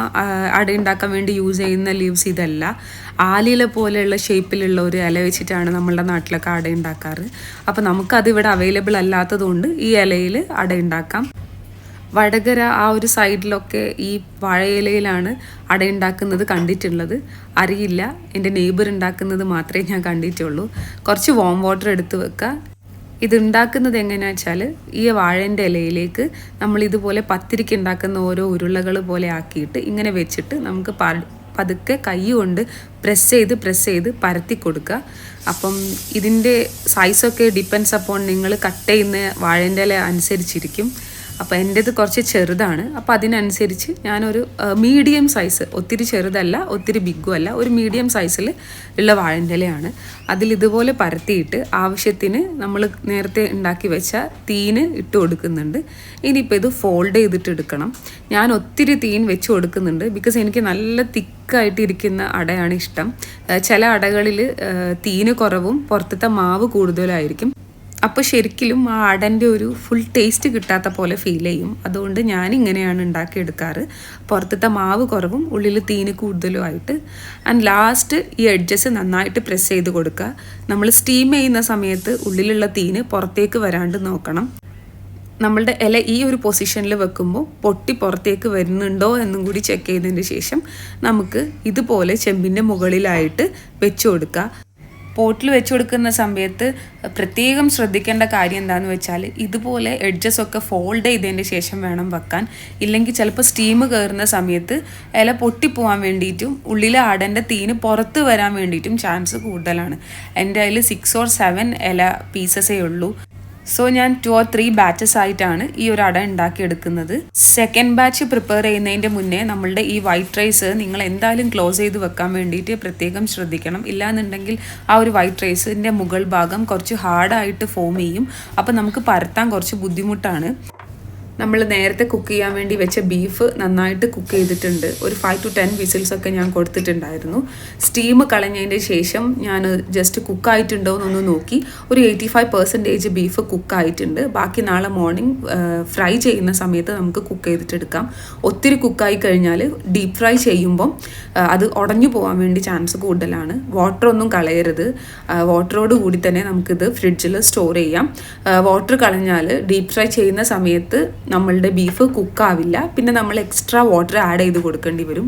അട ഉണ്ടാക്കാൻ വേണ്ടി യൂസ് ചെയ്യുന്ന ലീവ്സ് ഇതല്ല, ആലില പോലെയുള്ള ഷേപ്പിലുള്ള ഒരു ഇല വെച്ചിട്ടാണ് നമ്മളുടെ നാട്ടിലൊക്കെ അട ഉണ്ടാക്കാറ്. അപ്പോൾ നമുക്കതിവിടെ അവൈലബിൾ അല്ലാത്തതുകൊണ്ട് ഈ ഇലയിൽ അട ഉണ്ടാക്കാം. വടകര ആ ഒരു സൈഡിലൊക്കെ ഈ വാഴയിലയിലാണ് അട ഉണ്ടാക്കുന്നത് കണ്ടിട്ടുള്ളത്. അറിയില്ല, എൻ്റെ നെയ്ബർ ഉണ്ടാക്കുന്നത് മാത്രമേ ഞാൻ കണ്ടിട്ടുള്ളൂ. കുറച്ച് വാം വാട്ടർ എടുത്ത് വെക്കുക. ഇത് ഉണ്ടാക്കുന്നത് എങ്ങനെയാണെന്ന് വെച്ചാൽ ഈ വാഴേൻ്റെ ഇലയിലേക്ക് നമ്മൾ ഇതുപോലെ പത്തിരിക്ക് ഉണ്ടാക്കുന്ന ഓരോ ഉരുളകൾ പോലെ ആക്കിയിട്ട് ഇങ്ങനെ വെച്ചിട്ട് നമുക്ക് പതുക്കെ കൈ കൊണ്ട് പ്രസ് ചെയ്ത് പരത്തി കൊടുക്കുക. അപ്പം ഇതിൻ്റെ സൈസൊക്കെ ഡിപ്പെൻഡ്സ് അപ്പോൺ നിങ്ങൾ കട്ട് ചെയ്യുന്ന വാഴേൻ്റെ ഇല അനുസരിച്ചിരിക്കും. അപ്പോൾ എൻ്റേത് കുറച്ച് ചെറുതാണ്. അപ്പോൾ അതിനനുസരിച്ച് ഞാനൊരു മീഡിയം സൈസ്, ഒത്തിരി ചെറുതല്ല ഒത്തിരി ബിഗും അല്ല, ഒരു മീഡിയം സൈസിൽ ഉള്ള വാഴൻ്റെ ഇലയാണ്. അതിലിതുപോലെ പരത്തിയിട്ട് ആവശ്യത്തിന് നമ്മൾ നേരത്തെ ഉണ്ടാക്കി വെച്ച തീന് ഇട്ട് കൊടുക്കുന്നുണ്ട്. ഇനിയിപ്പോൾ ഇത് ഫോൾഡ് ചെയ്തിട്ട് എടുക്കണം. ഞാൻ ഒത്തിരി തീൻ വെച്ച് കൊടുക്കുന്നുണ്ട്, ബിക്കോസ് എനിക്ക് നല്ല തിക്കായിട്ടിരിക്കുന്ന അടയാണ് ഇഷ്ടം. ചില അടകളിൽ തീന് കുറവും പുറത്തത്തെ മാവ് കൂടുതലായിരിക്കും. അപ്പോൾ ശരിക്കും ആ അടൻ്റെ ഒരു ഫുൾ ടേസ്റ്റ് കിട്ടാത്ത പോലെ ഫീൽ ചെയ്യും. അതുകൊണ്ട് ഞാനിങ്ങനെയാണ് ഉണ്ടാക്കിയെടുക്കാറ്, പുറത്തത്തെ മാവ് കുറവും ഉള്ളിൽ തീന് കൂടുതലും ആയിട്ട്. ആൻഡ് ലാസ്റ്റ് ഈ എഡ്ജസ് നന്നായിട്ട് പ്രസ് ചെയ്ത് കൊടുക്കുക. നമ്മൾ സ്റ്റീം ചെയ്യുന്ന സമയത്ത് ഉള്ളിലുള്ള തീന് പുറത്തേക്ക് വരാണ്ട് നോക്കണം. നമ്മളുടെ ഇല ഈ ഒരു പൊസിഷനിൽ വെക്കുമ്പോൾ പൊട്ടി പുറത്തേക്ക് വരുന്നുണ്ടോ എന്നും കൂടി ചെക്ക് ചെയ്തതിന് ശേഷം നമുക്ക് ഇതുപോലെ ചെമ്പിൻ്റെ മുകളിലായിട്ട് വെച്ച് കൊടുക്കുക. പോട്ടിൽ വെച്ച് കൊടുക്കുന്ന സമയത്ത് പ്രത്യേകം ശ്രദ്ധിക്കേണ്ട കാര്യം എന്താണെന്ന് വെച്ചാൽ ഇതുപോലെ എഡ്ജസ് ഒക്കെ ഫോൾഡ് ചെയ്തതിന് ശേഷം വേണം വെക്കാൻ. ഇല്ലെങ്കിൽ ചിലപ്പോൾ സ്റ്റീം കയറുന്ന സമയത്ത് ഇല പൊട്ടിപ്പോവാൻ വേണ്ടിയിട്ടും ഉള്ളിലെ അടൻ്റെ തീന് പുറത്ത് വരാൻ വേണ്ടിയിട്ടും ചാൻസ് കൂടുതലാണ്. എൻ്റെ അതിൽ 6 or 7 ഇല പീസസേ ഉള്ളൂ. സോ ഞാൻ 2 or 3 ബാച്ചസ് ആയിട്ടാണ് ഈ ഒരു അട ഉണ്ടാക്കിയെടുക്കുന്നത്. സെക്കൻഡ് ബാച്ച് പ്രിപ്പയർ ചെയ്യുന്നതിൻ്റെ മുന്നേ നമ്മളുടെ ഈ വൈറ്റ് റൈസ് നിങ്ങൾ എന്തായാലും ക്ലോസ് ചെയ്ത് വെക്കാൻ വേണ്ടിയിട്ട് പ്രത്യേകം ശ്രദ്ധിക്കണം. ഇല്ലാന്നുണ്ടെങ്കിൽ ആ ഒരു വൈറ്റ് റൈസിൻ്റെ മുകൾ ഭാഗം കുറച്ച് ഹാർഡായിട്ട് ഫോം ചെയ്യും. അപ്പോൾ നമുക്ക് പരത്താൻ കുറച്ച് ബുദ്ധിമുട്ടാണ്. നമ്മൾ നേരത്തെ കുക്ക് ചെയ്യാൻ വേണ്ടി വെച്ച ബീഫ് നന്നായിട്ട് കുക്ക് ചെയ്തിട്ടുണ്ട്. ഒരു 5 to 10 വിസിൽസൊക്കെ ഞാൻ കൊടുത്തിട്ടുണ്ടായിരുന്നു. സ്റ്റീം കളഞ്ഞതിൻ്റെ ശേഷം ഞാൻ ജസ്റ്റ് കുക്കായിട്ടുണ്ടോ എന്നൊന്ന് നോക്കി. ഒരു 85% ബീഫ് കുക്കായിട്ടുണ്ട്. ബാക്കി നാളെ മോർണിംഗ് ഫ്രൈ ചെയ്യുന്ന സമയത്ത് നമുക്ക് കുക്ക് ചെയ്തിട്ടെടുക്കാം. ഒത്തിരി കുക്കായി കഴിഞ്ഞാൽ ഡീപ്പ് ഫ്രൈ ചെയ്യുമ്പം അത് ഉടഞ്ഞു പോകാൻ വേണ്ടി ചാൻസ് കൂടുതലാണ്. വാട്ടറൊന്നും കളയരുത്. വാട്ടറോട് കൂടി തന്നെ നമുക്കിത് ഫ്രിഡ്ജിൽ സ്റ്റോർ ചെയ്യാം. വാട്ടർ കളഞ്ഞാൽ ഡീപ്പ് ഫ്രൈ ചെയ്യുന്ന സമയത്ത് നമ്മളുടെ ബീഫ് കുക്കാവില്ല. പിന്നെ നമ്മൾ എക്സ്ട്രാ വാട്ടർ ആഡ് ചെയ്ത് കൊടുക്കേണ്ടി വരും.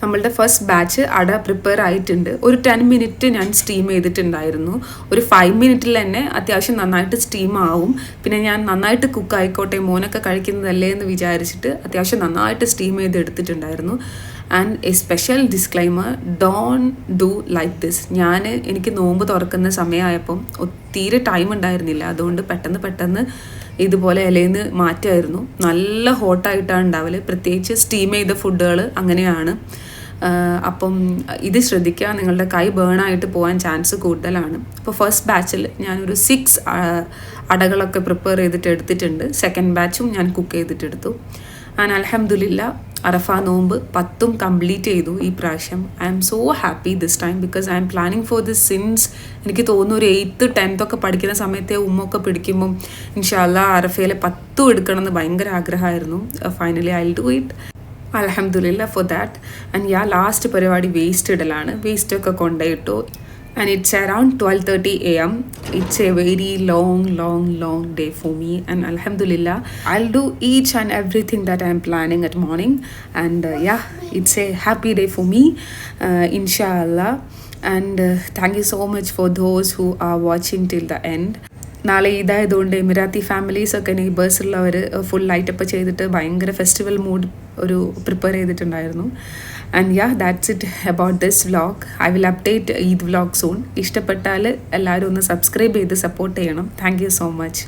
നമ്മളുടെ ഫസ്റ്റ് ബാച്ച് അട പ്രിപ്പയർ ആയിട്ടുണ്ട്. ഒരു 10 മിനിറ്റ് ഞാൻ സ്റ്റീം ചെയ്തിട്ടുണ്ടായിരുന്നു. ഒരു 5 മിനിറ്റിൽ തന്നെ അത്യാവശ്യം നന്നായിട്ട് സ്റ്റീം ആവും. പിന്നെ ഞാൻ നന്നായിട്ട് കുക്ക് ആയിക്കോട്ടെ, മോനൊക്കെ കഴിക്കുന്നതല്ലേ എന്ന് വിചാരിച്ചിട്ട് അത്യാവശ്യം നന്നായിട്ട് സ്റ്റീം ചെയ്ത് എടുത്തിട്ടുണ്ടായിരുന്നു. And A special disclaimer, don't do like this. എനിക്ക് നോമ്പ് തുറക്കുന്ന സമയമായപ്പം തീരെ ടൈം ഉണ്ടായിരുന്നില്ല. അതുകൊണ്ട് പെട്ടെന്ന് ഇതുപോലെ ഇലയിൽ നിന്ന് മാറ്റുമായിരുന്നു. നല്ല ഹോട്ടായിട്ടാണ് ഉണ്ടാവല്. പ്രത്യേകിച്ച് സ്റ്റീം ചെയ്ത ഫുഡുകൾ അങ്ങനെയാണ്. അപ്പം ഇത് ശ്രദ്ധിക്കുക, നിങ്ങളുടെ കൈ ബേണായിട്ട് പോകാൻ ചാൻസ് കൂടുതലാണ്. അപ്പോൾ ഫസ്റ്റ് ബാച്ചിൽ ഞാനൊരു 6 അടകളൊക്കെ പ്രിപ്പയർ ചെയ്തിട്ട് എടുത്തിട്ടുണ്ട്. സെക്കൻഡ് ബാച്ചും ഞാൻ കുക്ക് ചെയ്തിട്ടെടുത്തു. ആൻഡ് അൽഹംദുലില്ല അറഫ നോമ്പ് 10 കംപ്ലീറ്റ് ചെയ്തു ഈ പ്രാവശ്യം. I am so happy this time because I am planning for this since എനിക്ക് തോന്നുന്നു ഒരു 8th 10th ഒക്കെ പഠിക്കുന്ന സമയത്തെ ഉമ്മൊക്കെ പിടിക്കുമ്പം ഇൻഷാ അല്ലാഹ് അറഫയിൽ 10 എടുക്കണം എന്ന് ഭയങ്കര ആഗ്രഹമായിരുന്നു. Finally I will do it. അൽഹംദുലില്ല ഫോർ ദാറ്റ്. ആൻഡ് ലാസ്റ്റ് പരിപാടി വേസ്റ്റ് ഇടലാണ്. വേസ്റ്റൊക്കെ കൊണ്ടുപോയിട്ടു. And it's around 12:30 a.m. It's a very long day for me, and alhamdulillah I'll do each and everything that I'm planning at morning. And it's a happy day for me, inshallah. And thank you so much for those who are watching till the end. നാളെ ഇതായതുകൊണ്ട് Emirati ഫാമിലീസൊക്കെ നെയ്ബേഴ്സുള്ളവർ full light up ചെയ്തിട്ട് ഭയങ്കര festival mood ഒരു prepare ചെയ്തിട്ടുണ്ടായിരുന്നു. And that's it about this vlog. I will update Eid vlog soon. ഇഷ്ടപ്പെട്ടാൽ എല്ലാവരും ഒന്ന് subscribe ചെയ്ത് support ചെയ്യണം. Thank you so much.